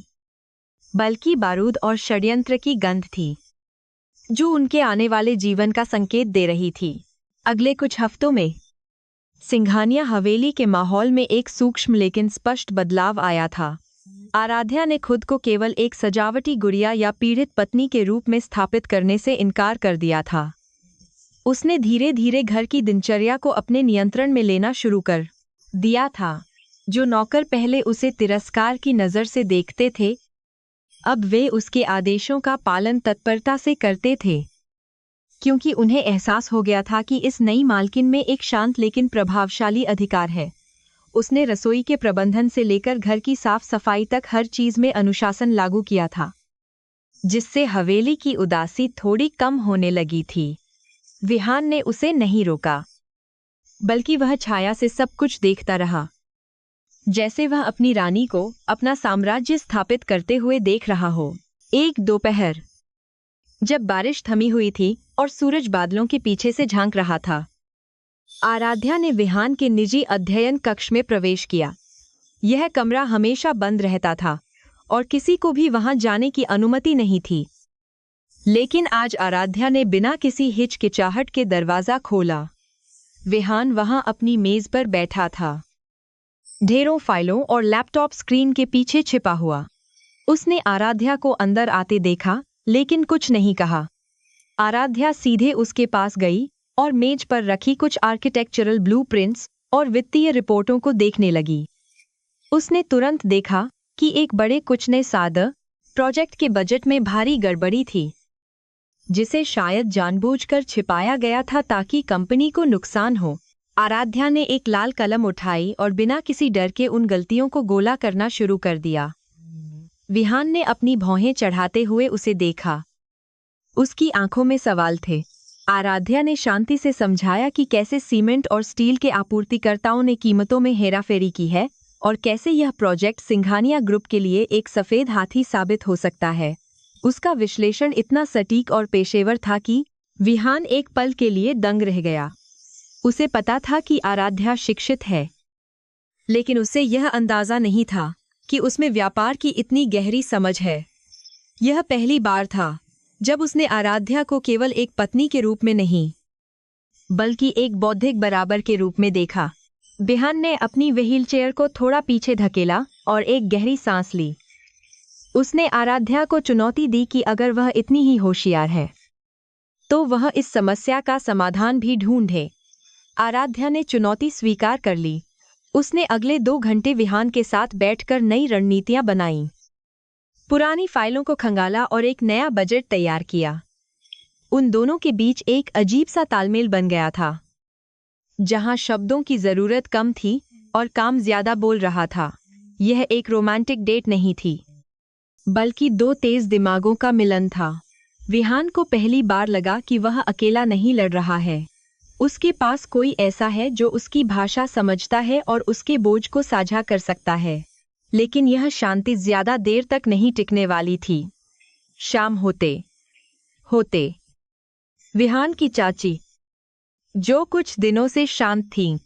बल्कि बारूद और षड्यंत्र की गंध थी, जो उनके आने वाले जीवन का संकेत दे रही थी। अगले कुछ हफ्तों में सिंघानिया हवेली के माहौल में एक सूक्ष्म लेकिन स्पष्ट बदलाव आया था। आराध्या ने खुद को केवल एक सजावटी गुड़िया या पीड़ित पत्नी के रूप में स्थापित करने से इनकार कर दिया था। उसने धीरे धीरे घर की दिनचर्या को अपने नियंत्रण में लेना शुरू कर दिया था। जो नौकर पहले उसे तिरस्कार की नज़र से देखते थे, अब वे उसके आदेशों का पालन तत्परता से करते थे, क्योंकि उन्हें एहसास हो गया था कि इस नई मालकिन में एक शांत लेकिन प्रभावशाली अधिकार है। उसने रसोई के प्रबंधन से लेकर घर की साफ सफाई तक हर चीज में अनुशासन लागू किया था, जिससे हवेली की उदासी थोड़ी कम होने लगी थी। विहान ने उसे नहीं रोका, बल्कि वह छाया से सब कुछ देखता रहा, जैसे वह अपनी रानी को अपना साम्राज्य स्थापित करते हुए देख रहा हो। एक दोपहर, जब बारिश थमी हुई थी और सूरज बादलों के पीछे से झांक रहा था, आराध्या ने विहान के निजी अध्ययन कक्ष में प्रवेश किया। यह कमरा हमेशा बंद रहता था और किसी को भी वहां जाने की अनुमति नहीं थी। लेकिन आज आराध्या ने बिना किसी हिचकिचाहट के दरवाजा खोला। विहान वहां अपनी मेज पर बैठा था, ढेरों फाइलों और लैपटॉप स्क्रीन के पीछे छिपा हुआ। उसने आराध्या को अंदर आते देखा, लेकिन कुछ नहीं कहा। आराध्या सीधे उसके पास गई और मेज पर रखी कुछ आर्किटेक्चरल ब्लूप्रिंट्स और वित्तीय रिपोर्टों को देखने लगी। उसने तुरंत देखा कि एक बड़े कुछ नए सादे प्रोजेक्ट के बजट में भारी गड़बड़ी थी, जिसे शायद जानबूझकर छिपाया गया था ताकि कंपनी को नुकसान हो। आराध्या ने एक लाल कलम उठाई और बिना किसी डर के उन गलतियों को गोला करना शुरू कर दिया। विहान ने अपनी भौहें चढ़ाते हुए उसे देखा। उसकी आंखों में सवाल थे। आराध्या ने शांति से समझाया कि कैसे सीमेंट और स्टील के आपूर्तिकर्ताओं ने कीमतों में हेराफेरी की है और कैसे यह प्रोजेक्ट सिंघानिया ग्रुप के लिए एक सफेद हाथी साबित हो सकता है। उसका विश्लेषण इतना सटीक और पेशेवर था कि विहान एक पल के लिए दंग रह गया। उसे पता था कि आराध्या शिक्षित है, लेकिन उसे यह अंदाजा नहीं था कि उसमें व्यापार की इतनी गहरी समझ है। यह पहली बार था जब उसने आराध्या को केवल एक पत्नी के रूप में नहीं, बल्कि एक बौद्धिक बराबर के रूप में देखा। विहान ने अपनी व्हीलचेयर को थोड़ा पीछे धकेला और एक गहरी सांस ली। उसने आराध्या को चुनौती दी कि अगर वह इतनी ही होशियार है, तो वह इस समस्या का समाधान भी ढूंढे। आराध्या ने चुनौती स्वीकार कर ली। उसने अगले 2 घंटे विहान के साथ बैठकर नई रणनीतियां बनाईं, पुरानी फाइलों को खंगाला और एक नया बजट तैयार किया। उन दोनों के बीच एक अजीब सा तालमेल बन गया था, जहां शब्दों की जरूरत कम थी और काम ज्यादा बोल रहा था। यह एक रोमांटिक डेट नहीं थी, बल्कि 2 तेज दिमागों का मिलन था। विहान को पहली बार लगा कि वह अकेला नहीं लड़ रहा है। उसके पास कोई ऐसा है जो उसकी भाषा समझता है और उसके बोझ को साझा कर सकता है। लेकिन यह शांति ज्यादा देर तक नहीं टिकने वाली थी। शाम होते होते विहान की चाची, जो कुछ दिनों से शांत थीं,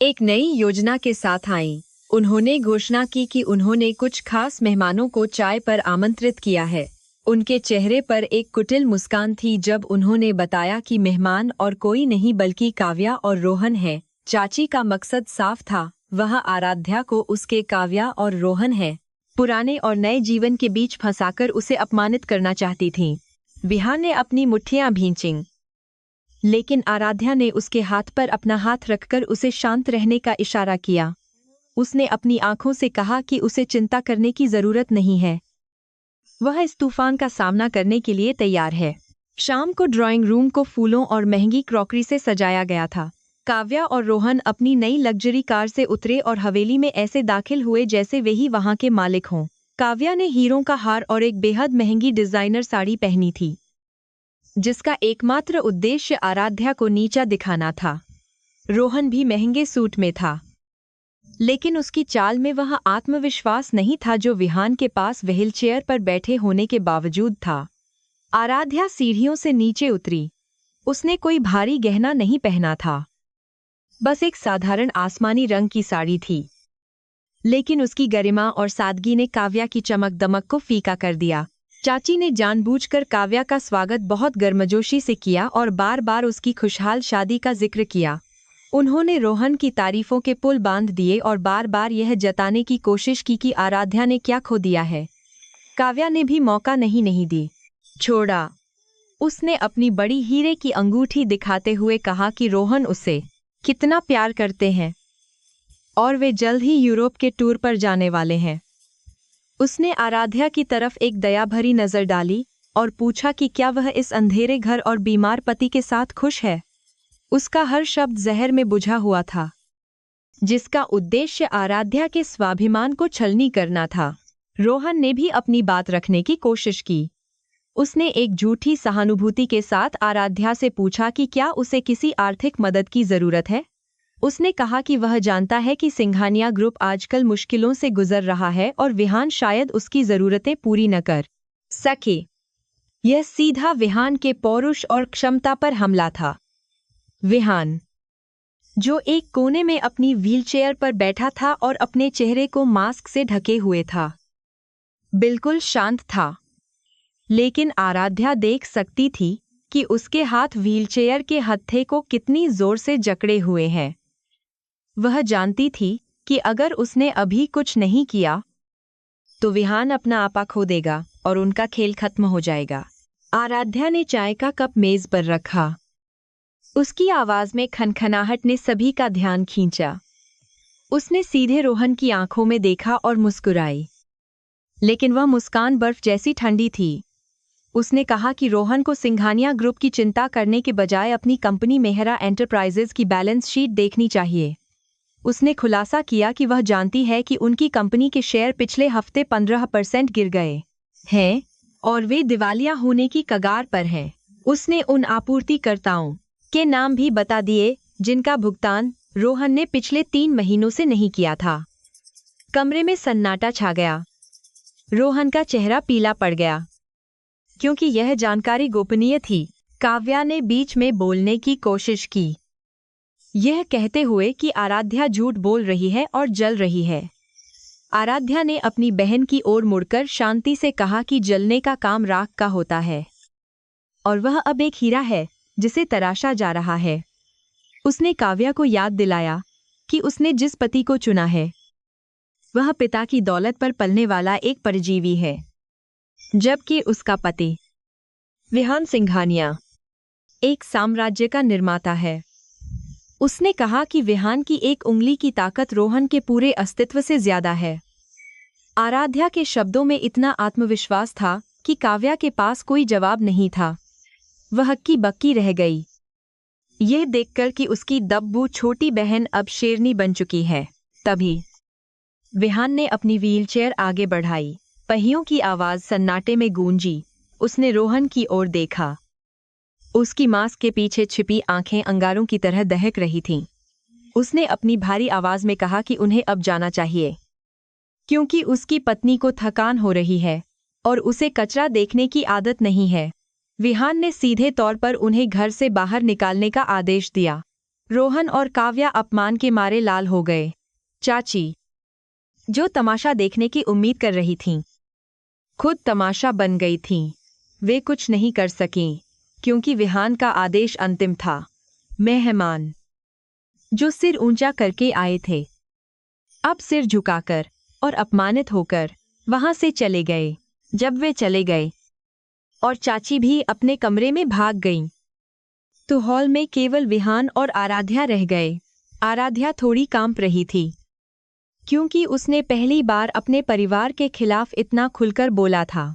एक नई योजना के साथ आईं। उन्होंने घोषणा की कि उन्होंने कुछ खास मेहमानों को चाय पर आमंत्रित किया है। उनके चेहरे पर एक कुटिल मुस्कान थी जब उन्होंने बताया कि मेहमान और कोई नहीं बल्कि काव्या और रोहन है। चाची का मकसद साफ था, वह आराध्या को उसके काव्या और रोहन है पुराने और नए जीवन के बीच फंसाकर उसे अपमानित करना चाहती थीं। विहान ने अपनी मुट्ठियां भींचीं, लेकिन आराध्या ने उसके हाथ पर अपना हाथ रखकर उसे शांत रहने का इशारा किया। उसने अपनी आंखों से कहा कि उसे चिंता करने की जरूरत नहीं है, वह इस तूफान का सामना करने के लिए तैयार है। शाम को ड्राइंग रूम को फूलों और महंगी क्रॉकरी से सजाया गया था। काव्या और रोहन अपनी नई लग्जरी कार से उतरे और हवेली में ऐसे दाखिल हुए जैसे वे ही वहां के मालिक हों। काव्या ने हीरों का हार और एक बेहद महंगी डिजाइनर साड़ी पहनी थी, जिसका एकमात्र उद्देश्य आराध्या को नीचा दिखाना था। रोहन भी महंगे सूट में था, लेकिन उसकी चाल में वह आत्मविश्वास नहीं था जो विहान के पास व्हीलचेयर पर बैठे होने के बावजूद था। आराध्या सीढ़ियों से नीचे उतरी। उसने कोई भारी गहना नहीं पहना था, बस एक साधारण आसमानी रंग की साड़ी थी, लेकिन उसकी गरिमा और सादगी ने काव्या की चमक दमक को फीका कर दिया। चाची ने जानबूझकर काव्या का स्वागत बहुत गर्मजोशी से किया और बार बार उसकी खुशहाल शादी का जिक्र किया। उन्होंने रोहन की तारीफों के पुल बांध दिए और बार बार यह जताने की कोशिश की कि आराध्या ने क्या खो दिया है। काव्या ने भी मौका नहीं दी। छोड़ा, उसने अपनी बड़ी हीरे की अंगूठी दिखाते हुए कहा कि रोहन उसे कितना प्यार करते हैं और वे जल्द ही यूरोप के टूर पर जाने वाले हैं। उसने आराध्या की तरफ एक दया भरी नजर डाली और पूछा कि क्या वह इस अंधेरे घर और बीमार पति के साथ खुश है। उसका हर शब्द जहर में बुझा हुआ था, जिसका उद्देश्य आराध्या के स्वाभिमान को छलनी करना था। रोहन ने भी अपनी बात रखने की कोशिश की। उसने एक झूठी सहानुभूति के साथ आराध्या से पूछा कि क्या उसे किसी आर्थिक मदद की जरूरत है। उसने कहा कि वह जानता है कि सिंघानिया ग्रुप आजकल मुश्किलों से गुजर रहा है और विहान शायद उसकी जरूरतें पूरी न कर सके। यह सीधा विहान के पौरुष और क्षमता पर हमला था। विहान, जो एक कोने में अपनी व्हीलचेयर पर बैठा था और अपने चेहरे को मास्क से ढके हुए था, बिल्कुल शांत था। लेकिन आराध्या देख सकती थी कि उसके हाथ व्हीलचेयर के हत्थे को कितनी जोर से जकड़े हुए हैं। वह जानती थी कि अगर उसने अभी कुछ नहीं किया तो विहान अपना आपा खो देगा और उनका खेल खत्म हो जाएगा। आराध्या ने चाय का कप मेज पर रखा। उसकी आवाज में खनखनाहट ने सभी का ध्यान खींचा। उसने सीधे रोहन की आंखों में देखा और मुस्कुराई, लेकिन वह मुस्कान बर्फ जैसी ठंडी थी। उसने कहा कि रोहन को सिंघानिया ग्रुप की चिंता करने के बजाय अपनी कंपनी मेहरा एंटरप्राइजेज की बैलेंस शीट देखनी चाहिए। उसने खुलासा किया कि वह जानती है कि उनकी कंपनी के शेयर पिछले हफ्ते 15% गिर गए हैं और वे दिवालिया होने की कगार पर हैं। उसने उन आपूर्तिकर्ताओं के नाम भी बता दिए जिनका भुगतान रोहन ने पिछले 3 महीनों से नहीं किया था। कमरे में सन्नाटा छा गया। रोहन का चेहरा पीला पड़ गया क्योंकि यह जानकारी गोपनीय थी। काव्या ने बीच में बोलने की कोशिश की, यह कहते हुए कि आराध्या झूठ बोल रही है और जल रही है। आराध्या ने अपनी बहन की ओर मुड़कर शांति से कहा कि जलने का काम राख का होता है और वह अब एक हीरा है जिसे तराशा जा रहा है। उसने काव्या को याद दिलाया कि उसने जिस पति को चुना है वह पिता की दौलत पर पलने वाला एक परजीवी है, जबकि उसका पति विहान सिंघानिया एक साम्राज्य का निर्माता है। उसने कहा कि विहान की एक उंगली की ताकत रोहन के पूरे अस्तित्व से ज्यादा है। आराध्या के शब्दों में इतना आत्मविश्वास था कि काव्या के पास कोई जवाब नहीं था। वह हक्की बक्की रह गई, यह देखकर कि उसकी दब्बू छोटी बहन अब शेरनी बन चुकी है। तभी विहान ने अपनी व्हीलचेयर आगे बढ़ाई। पहियों की आवाज सन्नाटे में गूंजी। उसने रोहन की ओर देखा। उसकी मास्क के पीछे छिपी आंखें अंगारों की तरह दहक रही थीं। उसने अपनी भारी आवाज में कहा कि उन्हें अब जाना चाहिए क्योंकि उसकी पत्नी को थकान हो रही है और उसे कचरा देखने की आदत नहीं है। विहान ने सीधे तौर पर उन्हें घर से बाहर निकालने का आदेश दिया। रोहन और काव्या अपमान के मारे लाल हो गए। चाची, जो तमाशा देखने की उम्मीद कर रही थीं, खुद तमाशा बन गई थीं। वे कुछ नहीं कर सकीं क्योंकि विहान का आदेश अंतिम था। मेहमान जो सिर ऊंचा करके आए थे, अब सिर झुकाकर और अपमानित होकर वहां से चले गए। जब वे चले गए और चाची भी अपने कमरे में भाग गईं, तो हॉल में केवल विहान और आराध्या रह गए। आराध्या थोड़ी कांप रही थी क्योंकि उसने पहली बार अपने परिवार के खिलाफ इतना खुलकर बोला था।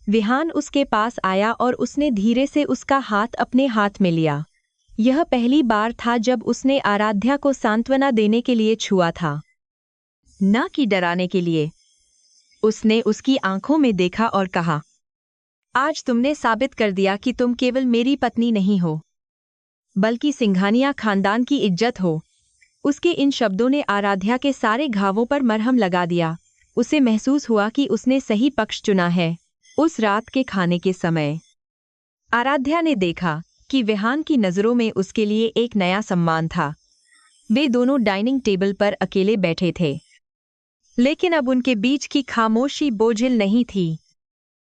विहान उसके पास आया और उसने धीरे से उसका हाथ अपने हाथ में लिया। यह पहली बार था जब उसने आराध्या को सांत्वना देने के लिए छुआ था, न कि डराने के लिए। उसने उसकी आंखों में देखा और कहा, आज तुमने साबित कर दिया कि तुम केवल मेरी पत्नी नहीं हो, बल्कि सिंघानिया खानदान की इज्जत हो। उसके इन शब्दों ने आराध्या के सारे घावों पर मरहम लगा दिया। उसे महसूस हुआ कि उसने सही पक्ष चुना है। उस रात के खाने के समय आराध्या ने देखा कि विहान की नज़रों में उसके लिए एक नया सम्मान था। वे दोनों डाइनिंग टेबल पर अकेले बैठे थे, लेकिन अब उनके बीच की खामोशी बोझिल नहीं थी,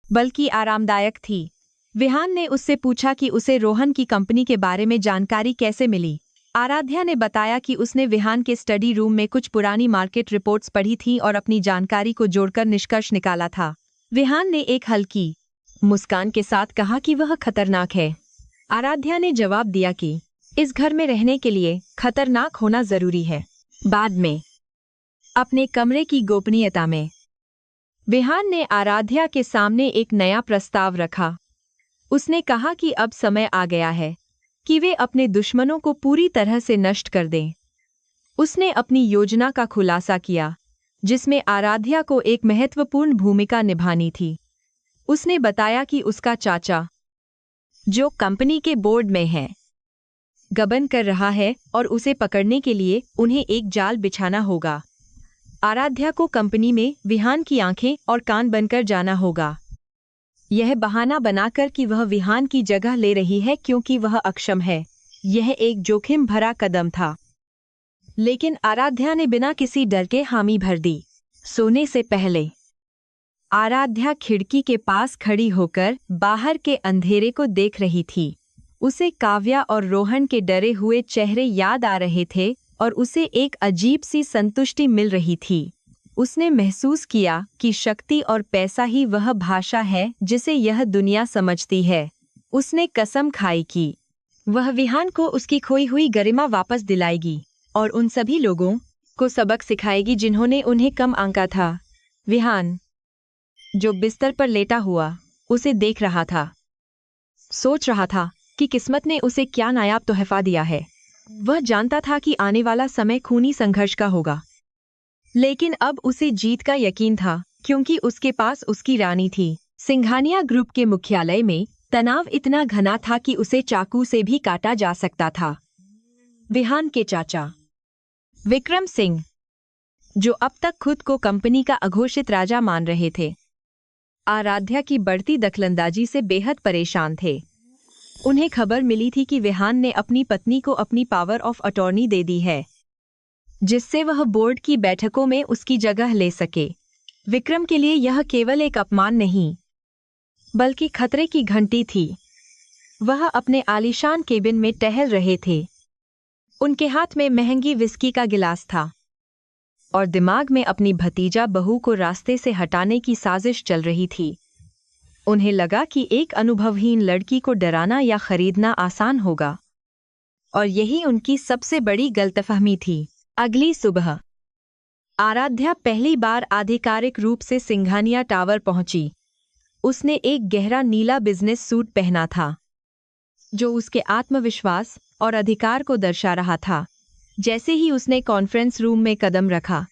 बल्कि आरामदायक थी। विहान ने उससे पूछा कि उसे रोहन की कंपनी के बारे में जानकारी कैसे मिली। आराध्या ने बताया कि उसने विहान के स्टडी रूम में कुछ पुरानी मार्केट रिपोर्ट्स पढ़ी थी और अपनी जानकारी को जोड़कर निष्कर्ष निकाला था। विहान ने एक हल्की मुस्कान के साथ कहा कि वह खतरनाक है। आराध्या ने जवाब दिया कि इस घर में रहने के लिए खतरनाक होना जरूरी है। बाद में अपने कमरे की गोपनीयता में विहान ने आराध्या के सामने एक नया प्रस्ताव रखा। उसने कहा कि अब समय आ गया है कि वे अपने दुश्मनों को पूरी तरह से नष्ट कर दें। उसने अपनी योजना का खुलासा किया, जिसमें आराध्या को एक महत्वपूर्ण भूमिका निभानी थी। उसने बताया कि उसका चाचा, जो कंपनी के बोर्ड में है, गबन कर रहा है और उसे पकड़ने के लिए उन्हें एक जाल बिछाना होगा। आराध्या को कंपनी में विहान की आंखें और कान बनकर जाना होगा, यह बहाना बनाकर कि वह विहान की जगह ले रही है क्योंकि वह अक्षम है। यह एक जोखिम भरा कदम था, लेकिन आराध्या ने बिना किसी डर के हामी भर दी। सोने से पहले आराध्या खिड़की के पास खड़ी होकर बाहर के अंधेरे को देख रही थी। उसे काव्या और रोहन के डरे हुए चेहरे याद आ रहे थे और उसे एक अजीब सी संतुष्टि मिल रही थी। उसने महसूस किया कि शक्ति और पैसा ही वह भाषा है जिसे यह दुनिया समझती है। उसने कसम खाई कि वह विहान को उसकी खोई हुई गरिमा वापस दिलाएगी और उन सभी लोगों को सबक सिखाएगी जिन्होंने उन्हें कम आंका था। विहान, जो बिस्तर पर लेटा हुआ उसे देख रहा था, सोच रहा था कि किस्मत ने उसे क्या नायाब तोहफा दिया है। वह जानता था कि आने वाला समय खूनी संघर्ष का होगा, लेकिन अब उसे जीत का यकीन था क्योंकि उसके पास उसकी रानी थी। सिंघानिया ग्रुप के मुख्यालय में तनाव इतना घना था कि उसे चाकू से भी काटा जा सकता था। विहान के चाचा विक्रम सिंह, जो अब तक खुद को कंपनी का अघोषित राजा मान रहे थे, आराध्या की बढ़ती दखलंदाजी से बेहद परेशान थे। उन्हें खबर मिली थी कि विहान ने अपनी पत्नी को अपनी पावर ऑफ अटॉर्नी दे दी है, जिससे वह बोर्ड की बैठकों में उसकी जगह ले सके। विक्रम के लिए यह केवल एक अपमान नहीं, बल्कि खतरे की घंटी थी। वह अपने आलीशान केबिन में टहल रहे थे। उनके हाथ में महंगी विस्की का गिलास था और दिमाग में अपनी भतीजा बहू को रास्ते से हटाने की साजिश चल रही थी। उन्हें लगा कि एक अनुभवहीन लड़की को डराना या खरीदना आसान होगा, और यही उनकी सबसे बड़ी गलतफहमी थी। अगली सुबह आराध्या पहली बार आधिकारिक रूप से सिंघानिया टावर पहुंची। उसने एक गहरा नीला बिजनेस सूट पहना था, जो उसके आत्मविश्वास और अधिकार को दर्शा रहा था। जैसे ही उसने कॉन्फ्रेंस रूम में कदम रखा,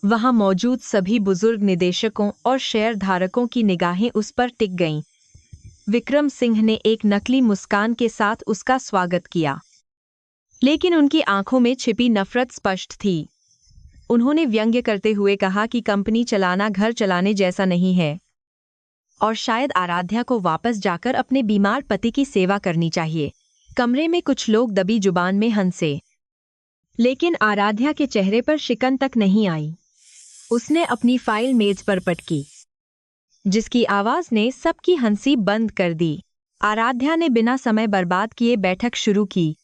वहां मौजूद सभी बुजुर्ग निदेशकों और शेयरधारकों की निगाहें उस पर टिक गईं। विक्रम सिंह ने एक नकली मुस्कान के साथ उसका स्वागत किया, लेकिन उनकी आंखों में छिपी नफरत स्पष्ट थी। उन्होंने व्यंग्य करते हुए कहा कि कंपनी चलाना घर चलाने जैसा नहीं है और शायद आराध्या को वापस जाकर अपने बीमार पति की सेवा करनी चाहिए। कमरे में कुछ लोग दबी जुबान में हंसे, लेकिन आराध्या के चेहरे पर शिकन तक नहीं आई। उसने अपनी फाइल मेज पर पटकी, जिसकी आवाज ने सबकी हंसी बंद कर दी। आराध्या ने बिना समय बर्बाद किए बैठक शुरू की।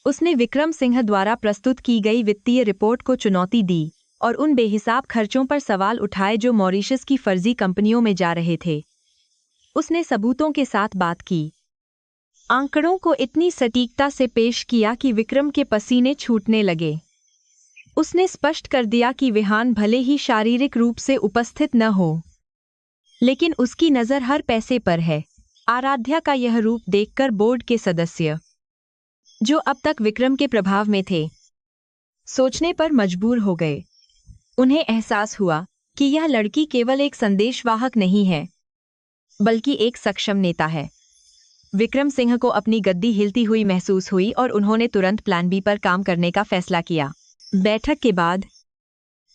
उसने विक्रम सिंह द्वारा प्रस्तुत की गई वित्तीय रिपोर्ट को चुनौती दी और उन बेहिसाब खर्चों पर सवाल उठाए जो मॉरिशस की फर्जी कंपनियों में जा रहे थे। उसने सबूतों के साथ बात की, आंकड़ों को इतनी सटीकता से पेश किया कि विक्रम के पसीने छूटने लगे। उसने स्पष्ट कर दिया कि विहान भले ही शारीरिक रूप से उपस्थित न हो, लेकिन उसकी नज़र हर पैसे पर है। आराध्या का यह रूप देखकर बोर्ड के सदस्य, जो अब तक विक्रम के प्रभाव में थे, सोचने पर मजबूर हो गए। उन्हें एहसास हुआ कि यह लड़की केवल एक संदेशवाहक नहीं है, बल्कि एक सक्षम नेता है। विक्रम सिंह को अपनी गद्दी हिलती हुई महसूस हुई और उन्होंने तुरंत प्लान बी पर काम करने का फैसला किया। बैठक के बाद,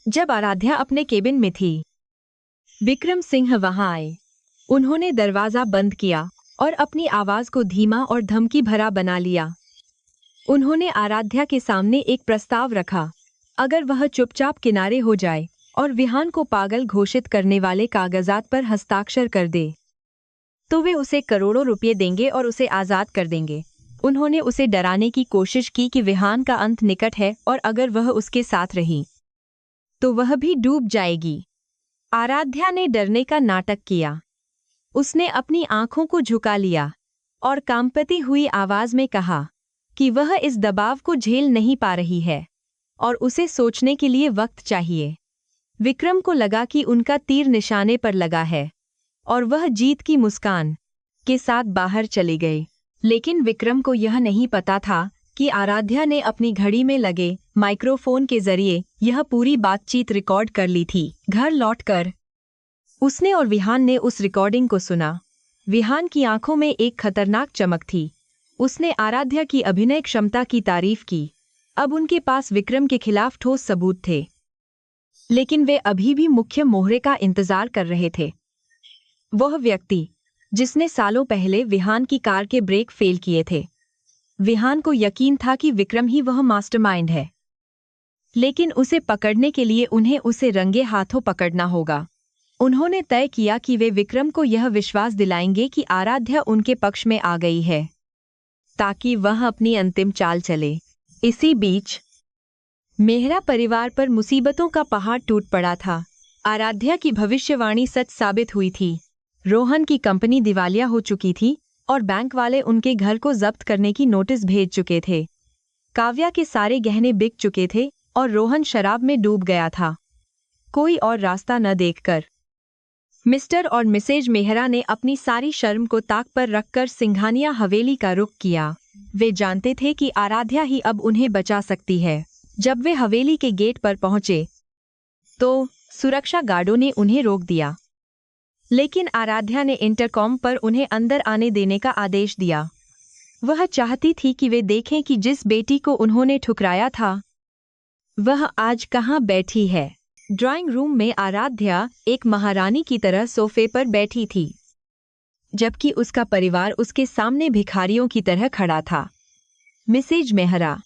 जब आराध्या अपने केबिन में थी, विक्रम सिंह वहां आए। उन्होंने दरवाजा बंद किया और अपनी आवाज को धीमा और धमकी भरा बना लिया। उन्होंने आराध्या के सामने एक प्रस्ताव रखा। अगर वह चुपचाप किनारे हो जाए और विहान को पागल घोषित करने वाले कागजात पर हस्ताक्षर कर दे, तो वे उसे करोड़ों रुपये देंगे और उसे आजाद कर देंगे। उन्होंने उसे डराने की कोशिश की कि विहान का अंत निकट है और अगर वह उसके साथ रही तो वह भी डूब जाएगी। आराध्या ने डरने का नाटक किया। उसने अपनी आंखों को झुका लिया और कांपती हुई आवाज में कहा कि वह इस दबाव को झेल नहीं पा रही है और उसे सोचने के लिए वक्त चाहिए। विक्रम को लगा कि उनका तीर निशाने पर लगा है और वह जीत की मुस्कान के साथ बाहर चले गए। लेकिन विक्रम को यह नहीं पता था कि आराध्या ने अपनी घड़ी में लगे माइक्रोफोन के जरिए यह पूरी बातचीत रिकॉर्ड कर ली थी। घर लौटकर उसने और विहान ने उस रिकॉर्डिंग को सुना। विहान की आंखों में एक खतरनाक चमक थी। उसने आराध्या की अभिनय क्षमता की तारीफ की। अब उनके पास विक्रम के खिलाफ ठोस सबूत थे, लेकिन वे अभी भी मुख्य मोहरे का इंतजार कर रहे थे। वह व्यक्ति जिसने सालों पहले विहान की कार के ब्रेक फेल किए थे। विहान को यकीन था कि विक्रम ही वह मास्टरमाइंड है, लेकिन उसे पकड़ने के लिए उन्हें उसे रंगे हाथों पकड़ना होगा। उन्होंने तय किया कि वे विक्रम को यह विश्वास दिलाएंगे कि आराध्या उनके पक्ष में आ गई है, ताकि वह अपनी अंतिम चाल चले। इसी बीच मेहरा परिवार पर मुसीबतों का पहाड़ टूट पड़ा था। आराध्या की भविष्यवाणी सच साबित हुई थी। रोहन की कंपनी दिवालिया हो चुकी थी और बैंक वाले उनके घर को जब्त करने की नोटिस भेज चुके थे। काव्या के सारे गहने बिक चुके थे और रोहन शराब में डूब गया था। कोई और रास्ता न देखकर मिस्टर और मिसेज मेहरा ने अपनी सारी शर्म को ताक पर रखकर सिंघानिया हवेली का रुख किया। वे जानते थे कि आराध्या ही अब उन्हें बचा सकती है। जब वे हवेली के गेट पर पहुंचे तो सुरक्षा गार्डों ने उन्हें रोक दिया, लेकिन आराध्या ने इंटरकॉम पर उन्हें अंदर आने देने का आदेश दिया। वह चाहती थी कि वे देखें कि जिस बेटी को उन्होंने ठुकराया था वह आज कहाँ बैठी है। ड्राइंग रूम में आराध्या एक महारानी की तरह सोफे पर बैठी थी, जबकि उसका परिवार उसके सामने भिखारियों की तरह खड़ा था। मिसेज मेहरा,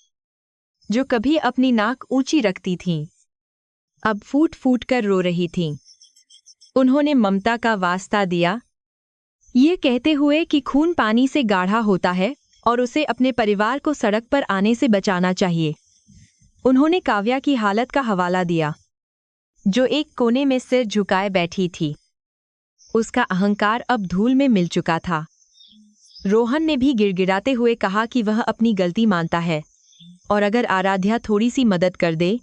जो कभी अपनी नाक ऊंची रखती थीं, अब फूट फूट कर रो रही थीं। उन्होंने ममता का वास्ता दिया, ये कहते हुए कि खून पानी से गाढ़ा होता है और उसे अपने परिवार को सड़क पर आने से बचाना चाहिए। उन्होंने काव्या की हालत का हवाला दिया, जो एक कोने में सिर झुकाए बैठी थी। उसका अहंकार अब धूल में मिल चुका था। रोहन ने भी गिड़गिड़ाते हुए कहा कि वह अपनी गलती मानता है और अगर आराध्या थोड़ी सी मदद कर दे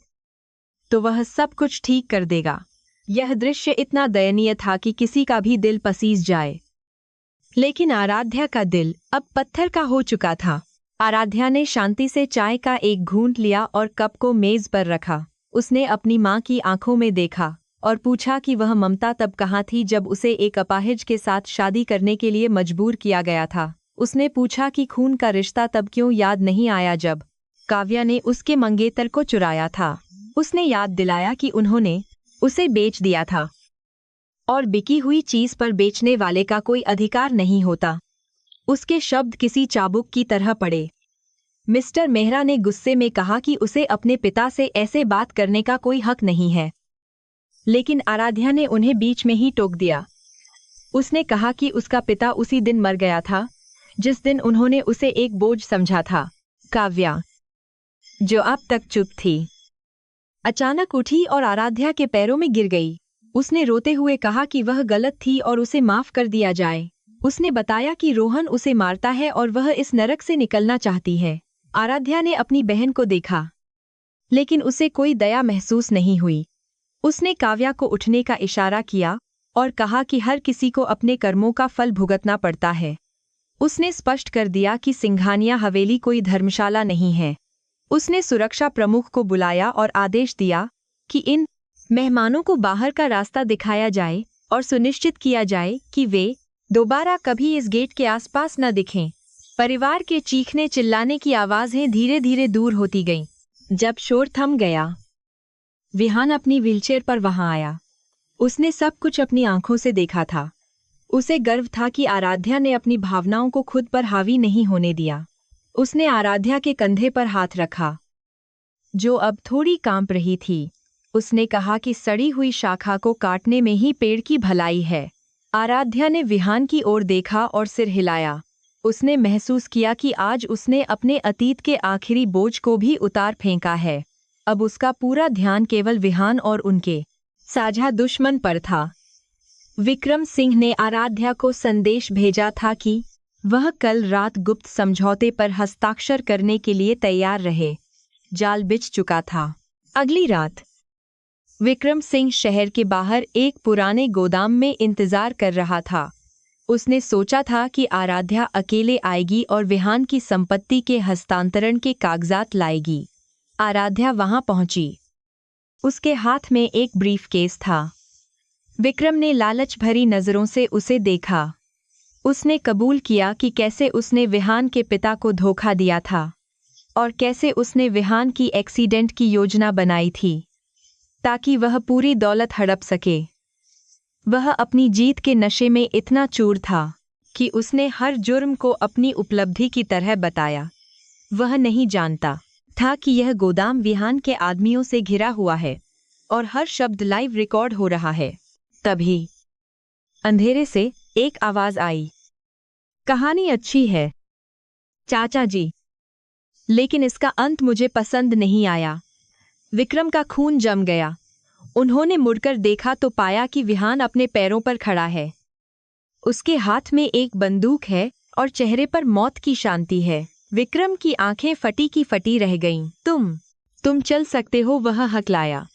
तो वह सब कुछ ठीक कर देगा। यह दृश्य इतना दयनीय था कि किसी का भी दिल पसीज जाए, लेकिन आराध्या का दिल अब पत्थर का हो चुका था। आराध्या ने शांति से चाय का एक घूंट लिया और कप को मेज पर रखा। उसने अपनी माँ की आंखों में देखा और पूछा कि वह ममता तब कहाँ थी जब उसे एक अपाहिज के साथ शादी करने के लिए मजबूर किया गया था। उसने पूछा कि खून का रिश्ता तब क्यों याद नहीं आया जब काव्या ने उसके मंगेतर को चुराया था। उसने याद दिलाया कि उन्होंने उसे बेच दिया था और बिकी हुई चीज पर बेचने वाले का कोई अधिकार नहीं होता। उसके शब्द किसी चाबुक की तरह पड़े। मिस्टर मेहरा ने गुस्से में कहा कि उसे अपने पिता से ऐसे बात करने का कोई हक नहीं है, लेकिन आराध्या ने उन्हें बीच में ही टोक दिया। उसने कहा कि उसका पिता उसी दिन मर गया था जिस दिन उन्होंने उसे एक बोझ समझा था। काव्या, जो अब तक चुप थी, अचानक उठी और आराध्या के पैरों में गिर गई। उसने रोते हुए कहा कि वह गलत थी और उसे माफ कर दिया जाए। उसने बताया कि रोहन उसे मारता है और वह इस नरक से निकलना चाहती है। आराध्या ने अपनी बहन को देखा, लेकिन उसे कोई दया महसूस नहीं हुई। उसने काव्या को उठने का इशारा किया और कहा कि हर किसी को अपने कर्मों का फल भुगतना पड़ता है। उसने स्पष्ट कर दिया कि सिंघानिया हवेली कोई धर्मशाला नहीं है। उसने सुरक्षा प्रमुख को बुलाया और आदेश दिया कि इन मेहमानों को बाहर का रास्ता दिखाया जाए और सुनिश्चित किया जाए कि वे दोबारा कभी इस गेट के आसपास न दिखें। परिवार के चीखने चिल्लाने की आवाज़ें धीरे धीरे दूर होती गईं। जब शोर थम गया, विहान अपनी व्हीलचेयर पर वहां आया। उसने सब कुछ अपनी आंखों से देखा था। उसे गर्व था कि आराध्या ने अपनी भावनाओं को खुद पर हावी नहीं होने दिया। उसने आराध्या के कंधे पर हाथ रखा, जो अब थोड़ी कांप रही थी। उसने कहा कि सड़ी हुई शाखा को काटने में ही पेड़ की भलाई है। आराध्या ने विहान की ओर देखा और सिर हिलाया। उसने महसूस किया कि आज उसने अपने अतीत के आखिरी बोझ को भी उतार फेंका है। अब उसका पूरा ध्यान केवल विहान और उनके साझा दुश्मन पर था। विक्रम सिंह ने आराध्या को संदेश भेजा था कि वह कल रात गुप्त समझौते पर हस्ताक्षर करने के लिए तैयार रहे। जाल बिछ चुका था। अगली रात विक्रम सिंह शहर के बाहर एक पुराने गोदाम में इंतजार कर रहा था। उसने सोचा था कि आराध्या अकेले आएगी और विहान की संपत्ति के हस्तांतरण के कागजात लाएगी। आराध्या वहां पहुंची। उसके हाथ में एक ब्रीफकेस था। विक्रम ने लालच भरी नजरों से उसे देखा। उसने कबूल किया कि कैसे उसने विहान के पिता को धोखा दिया था और कैसे उसने विहान की एक्सीडेंट की योजना बनाई थी ताकि वह पूरी दौलत हड़प सके। वह अपनी जीत के नशे में इतना चूर था कि उसने हर जुर्म को अपनी उपलब्धि की तरह बताया। वह नहीं जानता था कि यह गोदाम विहान के आदमियों से घिरा हुआ है और हर शब्द लाइव रिकॉर्ड हो रहा है। तभी अंधेरे से एक आवाज आई, कहानी अच्छी है चाचा जी, लेकिन इसका अंत मुझे पसंद नहीं आया। विक्रम का खून जम गया। उन्होंने मुड़कर देखा तो पाया कि विहान अपने पैरों पर खड़ा है। उसके हाथ में एक बंदूक है और चेहरे पर मौत की शांति है। विक्रम की आंखें फटी की फटी रह गईं। तुम चल सकते हो, वह हकलाया।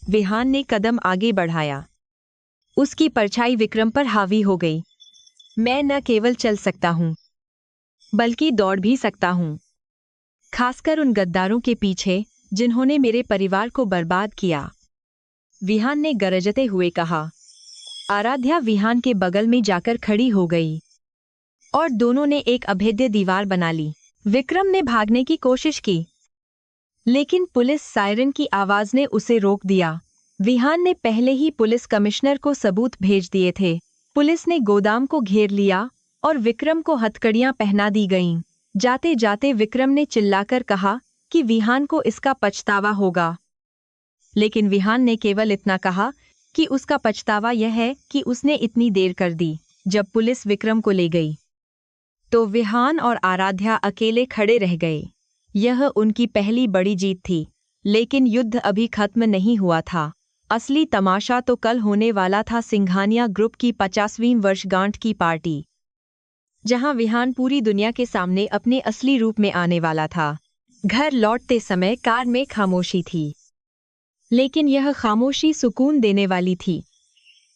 विहान ने कदम आगे बढ़ाया। उसकी परछाई विक्रम पर हावी हो गई। मैं न केवल चल सकता हूं, बल्कि दौड़ भी सकता हूं, खासकर उन गद्दारों के पीछे जिन्होंने मेरे परिवार को बर्बाद किया, विहान ने गरजते हुए कहा। आराध्या विहान के बगल में जाकर खड़ी हो गई और दोनों ने एक अभेद्य दीवार बना ली। विक्रम ने भागने की कोशिश की, लेकिन पुलिस सायरन की आवाज ने उसे रोक दिया। विहान ने पहले ही पुलिस कमिश्नर को सबूत भेज दिए थे। पुलिस ने गोदाम को घेर लिया और विक्रम को हथकड़ियां पहना दी गईं। जाते जाते विक्रम ने चिल्लाकर कहा कि विहान को इसका पछतावा होगा। लेकिन विहान ने केवल इतना कहा कि उसका पछतावा यह है कि उसने इतनी देर कर दी। जब पुलिस विक्रम को ले गई तो विहान और आराध्या अकेले खड़े रह गए। यह उनकी पहली बड़ी जीत थी, लेकिन युद्ध अभी खत्म नहीं हुआ था। असली तमाशा तो कल होने वाला था। सिंघानिया ग्रुप की 50वीं वर्षगांठ की पार्टी, जहां विहान पूरी दुनिया के सामने अपने असली रूप में आने वाला था। घर लौटते समय कार में खामोशी थी, लेकिन यह खामोशी सुकून देने वाली थी।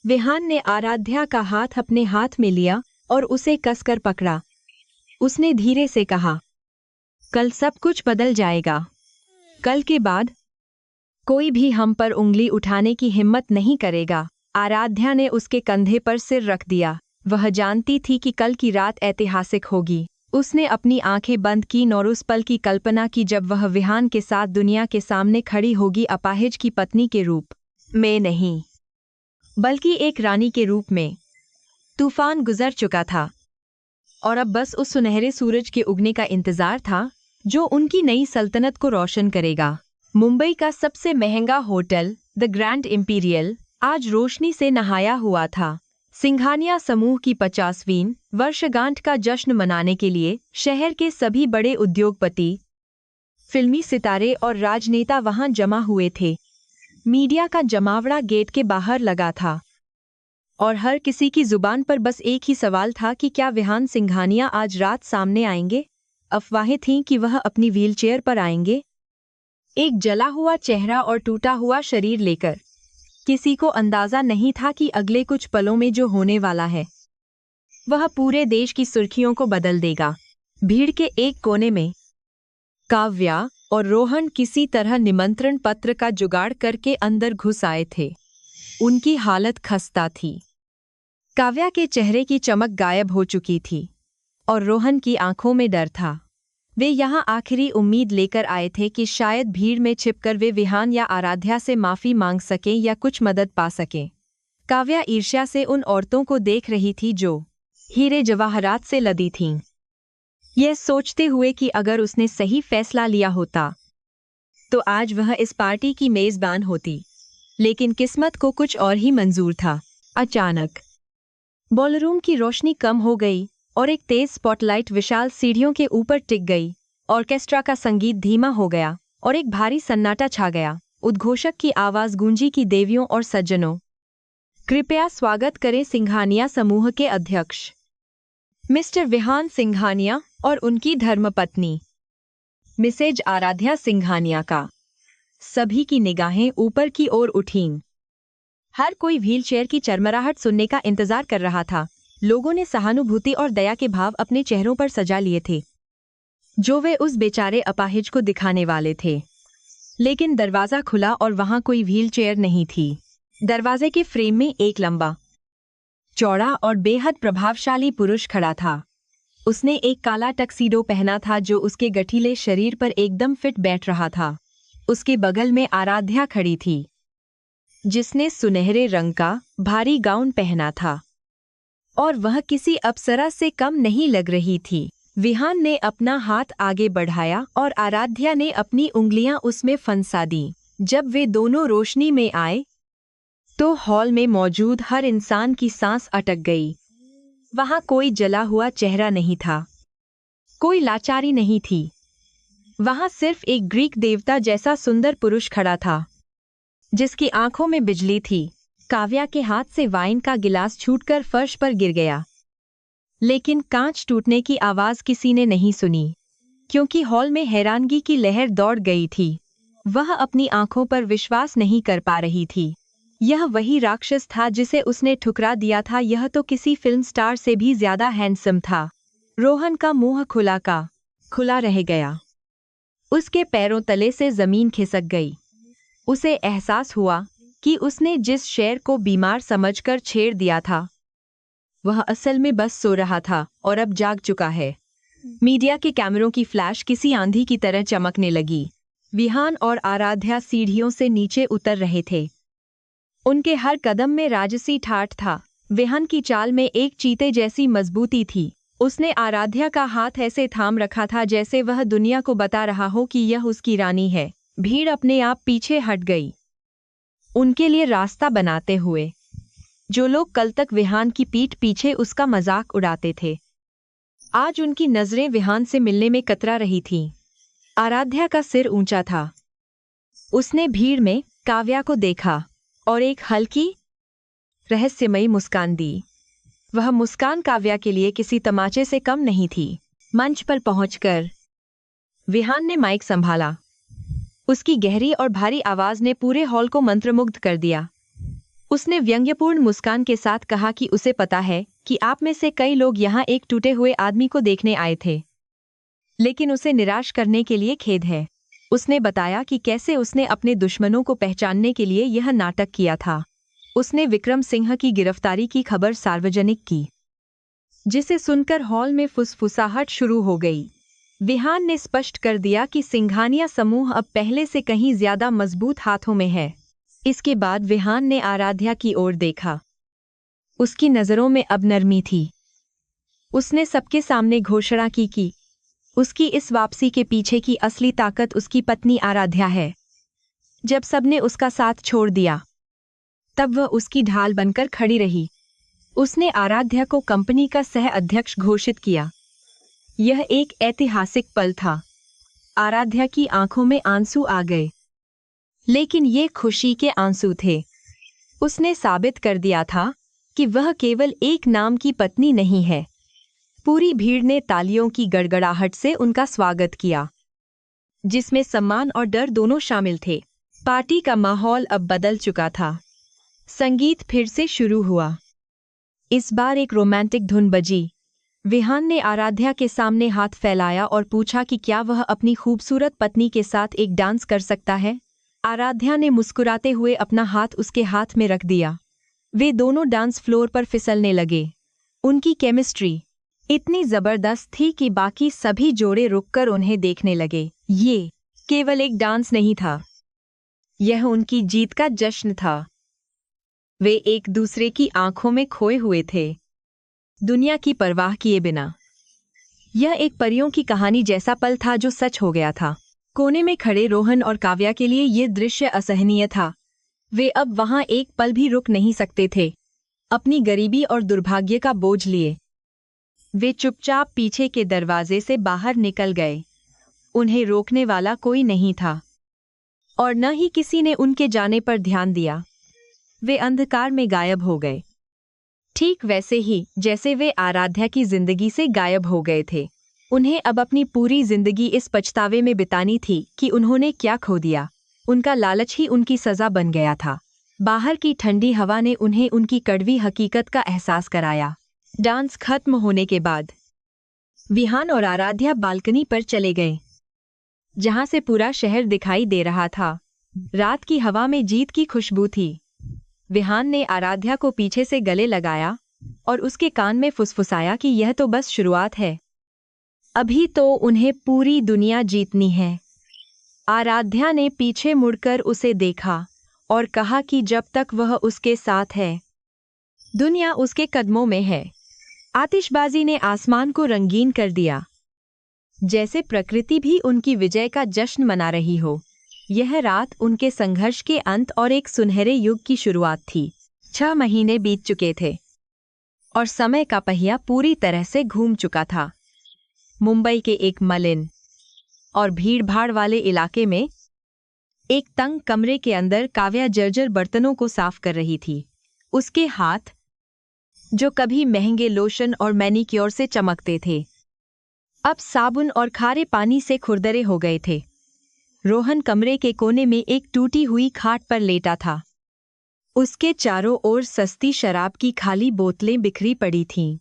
विहान ने आराध्या का हाथ अपने हाथ में लिया और उसे कसकर पकड़ा। उसने धीरे से कहा, कल सब कुछ बदल जाएगा। कल के बाद कोई भी हम पर उंगली उठाने की हिम्मत नहीं करेगा। आराध्या ने उसके कंधे पर सिर रख दिया। वह जानती थी कि कल की रात ऐतिहासिक होगी। उसने अपनी आंखें बंद की और उस पल की कल्पना की जब वह विहान के साथ दुनिया के सामने खड़ी होगी, अपाहिज की पत्नी के रूप में नहीं, बल्कि एक रानी के रूप में। तूफान गुजर चुका था और अब बस उस सुनहरे सूरज के उगने का इंतजार था जो उनकी नई सल्तनत को रोशन करेगा। मुंबई का सबसे महंगा होटल द ग्रैंड इंपीरियल आज रोशनी से नहाया हुआ था। सिंघानिया समूह की 50वीं वर्षगांठ का जश्न मनाने के लिए शहर के सभी बड़े उद्योगपति, फिल्मी सितारे और राजनेता वहां जमा हुए थे। मीडिया का जमावड़ा गेट के बाहर लगा था और हर किसी की जुबान पर बस एक ही सवाल था कि क्या विहान सिंघानिया आज रात सामने आएंगे। अफवाहें थीं कि वह अपनी व्हीलचेयर पर आएंगे, एक जला हुआ चेहरा और टूटा हुआ शरीर लेकर। किसी को अंदाजा नहीं था कि अगले कुछ पलों में जो होने वाला है वह पूरे देश की सुर्खियों को बदल देगा। भीड़ के एक कोने में काव्या और रोहन किसी तरह निमंत्रण पत्र का जुगाड़ करके अंदर घुस आए थे। उनकी हालत खस्ता थी। काव्या के चेहरे की चमक गायब हो चुकी थी और रोहन की आंखों में डर था। वे यहाँ आखिरी उम्मीद लेकर आए थे कि शायद भीड़ में छिपकर वे विहान या आराध्या से माफी मांग सकें या कुछ मदद पा सकें। काव्या ईर्ष्या से उन औरतों को देख रही थी जो हीरे जवाहरात से लदी थीं, यह सोचते हुए कि अगर उसने सही फैसला लिया होता तो आज वह इस पार्टी की मेजबान होती। लेकिन किस्मत को कुछ और ही मंजूर था। अचानक बॉलरूम की रोशनी कम हो गई और एक तेज स्पॉटलाइट विशाल सीढ़ियों के ऊपर टिक गई। ऑर्केस्ट्रा का संगीत धीमा हो गया और एक भारी सन्नाटा छा गया। उद्घोषक की आवाज गूंजी कि देवियों और सज्जनों, कृपया स्वागत करें सिंघानिया समूह के अध्यक्ष मिस्टर विहान सिंघानिया और उनकी धर्मपत्नी मिसेज आराध्या सिंघानिया का। सभी की निगाहें ऊपर की ओर उठीं। हर कोई व्हीलचेयर की चरमराहट सुनने का इंतजार कर रहा था। लोगों ने सहानुभूति और दया के भाव अपने चेहरों पर सजा लिए थे जो वे उस बेचारे अपाहिज को दिखाने वाले थे। लेकिन दरवाजा खुला और वहां कोई व्हीलचेयर नहीं थी। दरवाजे के फ्रेम में एक लंबा, चौड़ा और बेहद प्रभावशाली पुरुष खड़ा था। उसने एक काला टक्सीडो पहना था जो उसके गठीले शरीर पर एकदम फिट बैठ रहा था। उसके बगल में आराध्या खड़ी थी, जिसने सुनहरे रंग का भारी गाउन पहना था और वह किसी अप्सरा से कम नहीं लग रही थी। विहान ने अपना हाथ आगे बढ़ाया और आराध्या ने अपनी उंगलियां उसमें फंसा दी। जब वे दोनों रोशनी में आए तो हॉल में मौजूद हर इंसान की सांस अटक गई। वहां कोई जला हुआ चेहरा नहीं था, कोई लाचारी नहीं थी। वहां सिर्फ एक ग्रीक देवता जैसा सुंदर पुरुष खड़ा था, जिसकी आंखों में बिजली थी। काव्या के हाथ से वाइन का गिलास छूटकर फर्श पर गिर गया, लेकिन कांच टूटने की आवाज किसी ने नहीं सुनी, क्योंकि हॉल में हैरानगी की लहर दौड़ गई थी। वह अपनी आंखों पर विश्वास नहीं कर पा रही थी। यह वही राक्षस था जिसे उसने ठुकरा दिया था। यह तो किसी फिल्म स्टार से भी ज्यादा हैंडसम था। रोहन का मुंह खुला रह गया। उसके पैरों तले से जमीन खिसक गई। उसे एहसास हुआ कि उसने जिस शेर को बीमार समझकर छेड़ दिया था, वह असल में बस सो रहा था और अब जाग चुका है। मीडिया के कैमरों की फ्लैश किसी आंधी की तरह चमकने लगी। विहान और आराध्या सीढ़ियों से नीचे उतर रहे थे। उनके हर कदम में राजसी ठाठ था। विहान की चाल में एक चीते जैसी मजबूती थी। उसने आराध्या का हाथ ऐसे थाम रखा था जैसे वह दुनिया को बता रहा हो कि यह उसकी रानी है। भीड़ अपने आप पीछे हट गई, उनके लिए रास्ता बनाते हुए। जो लोग कल तक विहान की पीठ पीछे उसका मजाक उड़ाते थे, आज उनकी नजरें विहान से मिलने में कतरा रही थीं। आराध्या का सिर ऊंचा था। उसने भीड़ में काव्या को देखा और एक हल्की, रहस्यमयी मुस्कान दी। वह मुस्कान काव्या के लिए किसी तमाचे से कम नहीं थी। मंच पर पहुंचकर विहान ने माइक संभाला। उसकी गहरी और भारी आवाज ने पूरे हॉल को मंत्रमुग्ध कर दिया। उसने व्यंग्यपूर्ण मुस्कान के साथ कहा कि उसे पता है कि आप में से कई लोग यहाँ एक टूटे हुए आदमी को देखने आए थे, लेकिन उसे निराश करने के लिए खेद है। उसने बताया कि कैसे उसने अपने दुश्मनों को पहचानने के लिए यह नाटक किया था। उसने विक्रम सिंह की गिरफ्तारी की खबर सार्वजनिक की, जिसे सुनकर हॉल में फुसफुसाहट शुरू हो गई। विहान ने स्पष्ट कर दिया कि सिंघानिया समूह अब पहले से कहीं ज्यादा मजबूत हाथों में है। इसके बाद विहान ने आराध्या की ओर देखा। उसकी नजरों में अब नरमी थी। उसने सबके सामने घोषणा की कि उसकी इस वापसी के पीछे की असली ताकत उसकी पत्नी आराध्या है। जब सबने उसका साथ छोड़ दिया, तब वह उसकी ढाल बनकर खड़ी रही। उसने आराध्या को कंपनी का सह अध्यक्ष घोषित किया। यह एक ऐतिहासिक पल था। आराध्या की आंखों में आंसू आ गए, लेकिन ये खुशी के आंसू थे। उसने साबित कर दिया था कि वह केवल एक नाम की पत्नी नहीं है। पूरी भीड़ ने तालियों की गड़गड़ाहट से उनका स्वागत किया, जिसमें सम्मान और डर दोनों शामिल थे। पार्टी का माहौल अब बदल चुका था। संगीत फिर से शुरू हुआ। इस बार एक रोमांटिक धुन बजी। विहान ने आराध्या के सामने हाथ फैलाया और पूछा कि क्या वह अपनी खूबसूरत पत्नी के साथ एक डांस कर सकता है। आराध्या ने मुस्कुराते हुए अपना हाथ उसके हाथ में रख दिया। वे दोनों डांस फ्लोर पर फिसलने लगे। उनकी केमिस्ट्री इतनी जबरदस्त थी कि बाकी सभी जोड़े रुककर उन्हें देखने लगे। ये केवल एक डांस नहीं था, यह उनकी जीत का जश्न था। वे एक दूसरे की आंखों में खोए हुए थे, दुनिया की परवाह किए बिना। यह एक परियों की कहानी जैसा पल था जो सच हो गया था। कोने में खड़े रोहन और काव्या के लिए यह दृश्य असहनीय था। वे अब वहां एक पल भी रुक नहीं सकते थे, अपनी गरीबी और दुर्भाग्य का बोझ लिए। वे चुपचाप पीछे के दरवाजे से बाहर निकल गए। उन्हें रोकने वाला कोई नहीं था, और न ही किसी ने उनके जाने पर ध्यान दिया। वे अंधकार में गायब हो गए, ठीक वैसे ही जैसे वे आराध्या की जिंदगी से गायब हो गए थे। उन्हें अब अपनी पूरी जिंदगी इस पछतावे में बितानी थी कि उन्होंने क्या खो दिया। उनका लालच ही उनकी सजा बन गया था। बाहर की ठंडी हवा ने उन्हें उनकी कड़वी हकीकत का एहसास कराया। डांस खत्म होने के बाद विहान और आराध्या बालकनी पर चले गए, जहां से पूरा शहर दिखाई दे रहा था। रात की हवा में जीत की खुशबू थी। विहान ने आराध्या को पीछे से गले लगाया और उसके कान में फुसफुसाया कि यह तो बस शुरुआत है, अभी तो उन्हें पूरी दुनिया जीतनी है। आराध्या ने पीछे मुड़कर उसे देखा और कहा कि जब तक वह उसके साथ है, दुनिया उसके कदमों में है। आतिशबाजी ने आसमान को रंगीन कर दिया, जैसे प्रकृति भी उनकी विजय का जश्न मना रही हो। यह रात उनके संघर्ष के अंत और एक सुनहरे युग की शुरुआत थी। 6 महीने बीत चुके थे और समय का पहिया पूरी तरह से घूम चुका था। मुंबई के एक मलिन और भीड़-भाड़ वाले इलाके में एक तंग कमरे के अंदर काव्या जर्जर बर्तनों को साफ कर रही थी। उसके हाथ, जो कभी महंगे लोशन और मैनिक्योर से चमकते थे, अब साबुन और खारे पानी से खुरदरे हो गए थे। रोहन कमरे के कोने में एक टूटी हुई खाट पर लेटा था। उसके चारों ओर सस्ती शराब की खाली बोतलें बिखरी पड़ी थीं।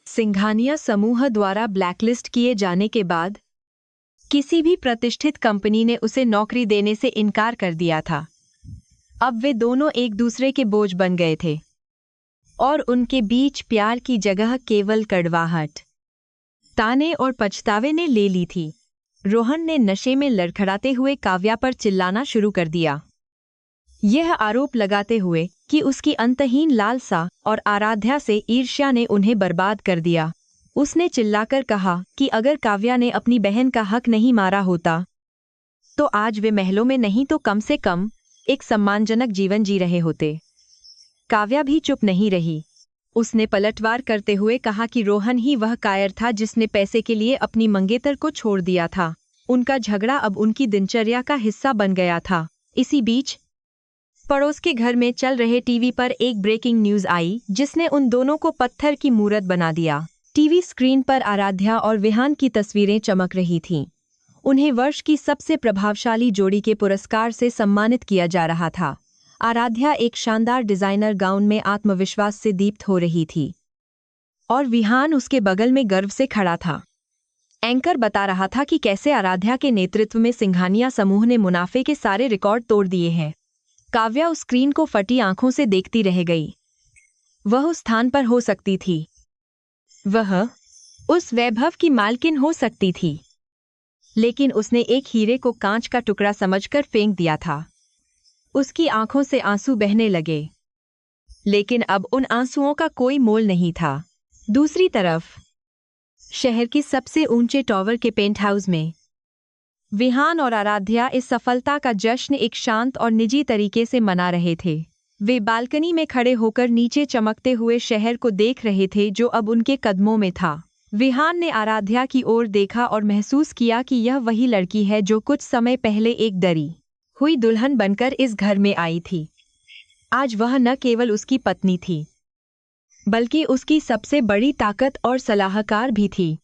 सिंघानिया समूह द्वारा ब्लैकलिस्ट किए जाने के बाद किसी भी प्रतिष्ठित कंपनी ने उसे नौकरी देने से इनकार कर दिया था। अब वे दोनों एक दूसरे के बोझ बन गए थे और उनके बीच प्यार की जगह केवल कड़वाहट, ताने और पछतावे ने ले ली थी। रोहन ने नशे में लड़खड़ाते हुए काव्या पर चिल्लाना शुरू कर दिया, यह आरोप लगाते हुए कि उसकी अंतहीन लालसा और आराध्या से ईर्ष्या ने उन्हें बर्बाद कर दिया। उसने चिल्लाकर कहा कि अगर काव्या ने अपनी बहन का हक नहीं मारा होता तो आज वे महलों में नहीं तो कम से कम एक सम्मानजनक जीवन जी रहे होते। काव्या भी चुप नहीं रही। उसने पलटवार करते हुए कहा कि रोहन ही वह कायर था जिसने पैसे के लिए अपनी मंगेतर को छोड़ दिया था। उनका झगड़ा अब उनकी दिनचर्या का हिस्सा बन गया था। इसी बीच पड़ोस के घर में चल रहे टीवी पर एक ब्रेकिंग न्यूज आई जिसने उन दोनों को पत्थर की मूरत बना दिया। टीवी स्क्रीन पर आराध्या और विहान की तस्वीरें चमक रही थीं। उन्हें वर्ष की सबसे प्रभावशाली जोड़ी के पुरस्कार से सम्मानित किया जा रहा था। आराध्या एक शानदार डिजाइनर गाउन में आत्मविश्वास से दीप्त हो रही थी और विहान उसके बगल में गर्व से खड़ा था। एंकर बता रहा था कि कैसे आराध्या के नेतृत्व में सिंघानिया समूह ने मुनाफे के सारे रिकॉर्ड तोड़ दिए हैं। काव्या उस स्क्रीन को फटी आंखों से देखती रह गई। वह उस स्थान पर हो सकती थी, वह उस वैभव की मालकिन हो सकती थी, लेकिन उसने एक हीरे को कांच का टुकड़ा समझकर फेंक दिया था। उसकी आंखों से आंसू बहने लगे, लेकिन अब उन आंसुओं का कोई मोल नहीं था। दूसरी तरफ शहर की सबसे ऊंचे टावर के पेंट हाउस में विहान और आराध्या इस सफलता का जश्न एक शांत और निजी तरीके से मना रहे थे। वे बालकनी में खड़े होकर नीचे चमकते हुए शहर को देख रहे थे जो अब उनके कदमों में था। विहान ने आराध्या की ओर देखा और महसूस किया कि यह वही लड़की है जो कुछ समय पहले एक डरी हुई दुल्हन बनकर इस घर में आई थी। आज वह न केवल उसकी पत्नी थी, बल्कि उसकी सबसे बड़ी ताकत और सलाहकार भी थी।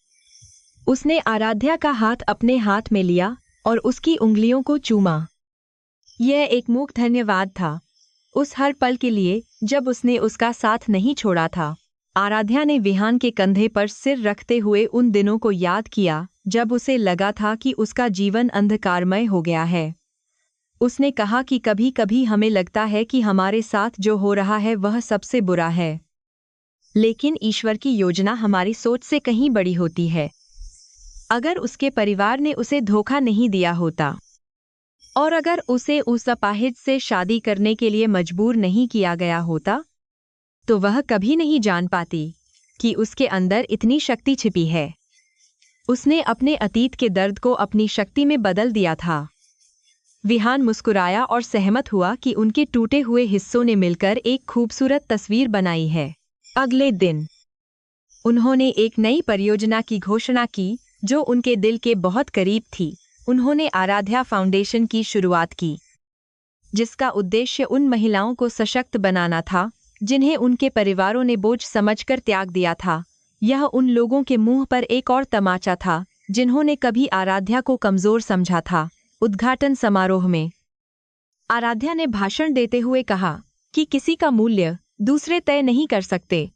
उसने आराध्या का हाथ अपने हाथ में लिया और उसकी उंगलियों को चूमा। यह एक मूक धन्यवाद था उस हर पल के लिए जब उसने उसका साथ नहीं छोड़ा था। आराध्या ने विहान के कंधे पर सिर रखते हुए उन दिनों को याद किया जब उसे लगा था कि उसका जीवन अंधकारमय हो गया है। उसने कहा कि कभी कभी हमें लगता है कि हमारे साथ जो हो रहा है वह सबसे बुरा है, लेकिन ईश्वर की योजना हमारी सोच से कहीं बड़ी होती है। अगर उसके परिवार ने उसे धोखा नहीं दिया होता और अगर उसे उस अपाहिज से शादी करने के लिए मजबूर नहीं किया गया होता, तो वह कभी नहीं जान पाती कि उसके अंदर इतनी शक्ति छिपी है। उसने अपने अतीत के दर्द को अपनी शक्ति में बदल दिया था। विहान मुस्कुराया और सहमत हुआ कि उनके टूटे हुए हिस्सों ने मिलकर एक खूबसूरत तस्वीर बनाई है। अगले दिन उन्होंने एक नई परियोजना की घोषणा की जो उनके दिल के बहुत करीब थी। उन्होंने आराध्या फाउंडेशन की शुरुआत की, जिसका उद्देश्य उन महिलाओं को सशक्त बनाना था जिन्हें उनके परिवारों ने बोझ समझकर त्याग दिया था। यह उन लोगों के मुंह पर एक और तमाचा था जिन्होंने कभी आराध्या को कमजोर समझा था। उद्घाटन समारोह में आराध्या ने भाषण देते हुए कहा कि किसी का मूल्य दूसरे तय नहीं कर सकते,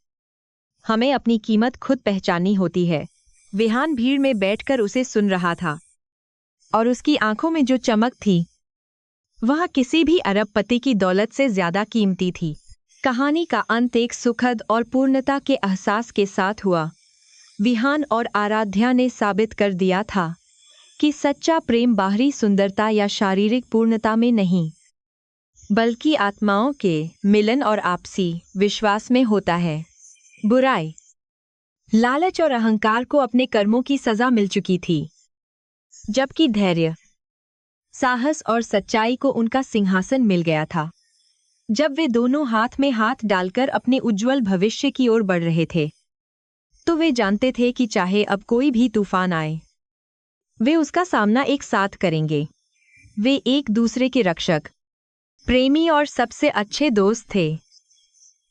हमें अपनी कीमत खुद पहचाननी होती है। विहान भीड़ में बैठकर उसे सुन रहा था और उसकी आंखों में जो चमक थी वह किसी भी अरबपति की दौलत से ज्यादा कीमती थी। कहानी का अंत एक सुखद और पूर्णता के एहसास के साथ हुआ। विहान और आराध्या ने साबित कर दिया था कि सच्चा प्रेम बाहरी सुंदरता या शारीरिक पूर्णता में नहीं, बल्कि आत्माओं के मिलन और आपसी विश्वास में होता है। बुराई, लालच और अहंकार को अपने कर्मों की सजा मिल चुकी थी, जबकि धैर्य, साहस और सच्चाई को उनका सिंहासन मिल गया था। जब वे दोनों हाथ में हाथ डालकर अपने उज्जवल भविष्य की ओर बढ़ रहे थे, तो वे जानते थे कि चाहे अब कोई भी तूफान आए, वे उसका सामना एक साथ करेंगे। वे एक दूसरे के रक्षक, प्रेमी और सबसे अच्छे दोस्त थे,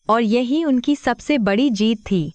और यही उनकी सबसे बड़ी जीत थी।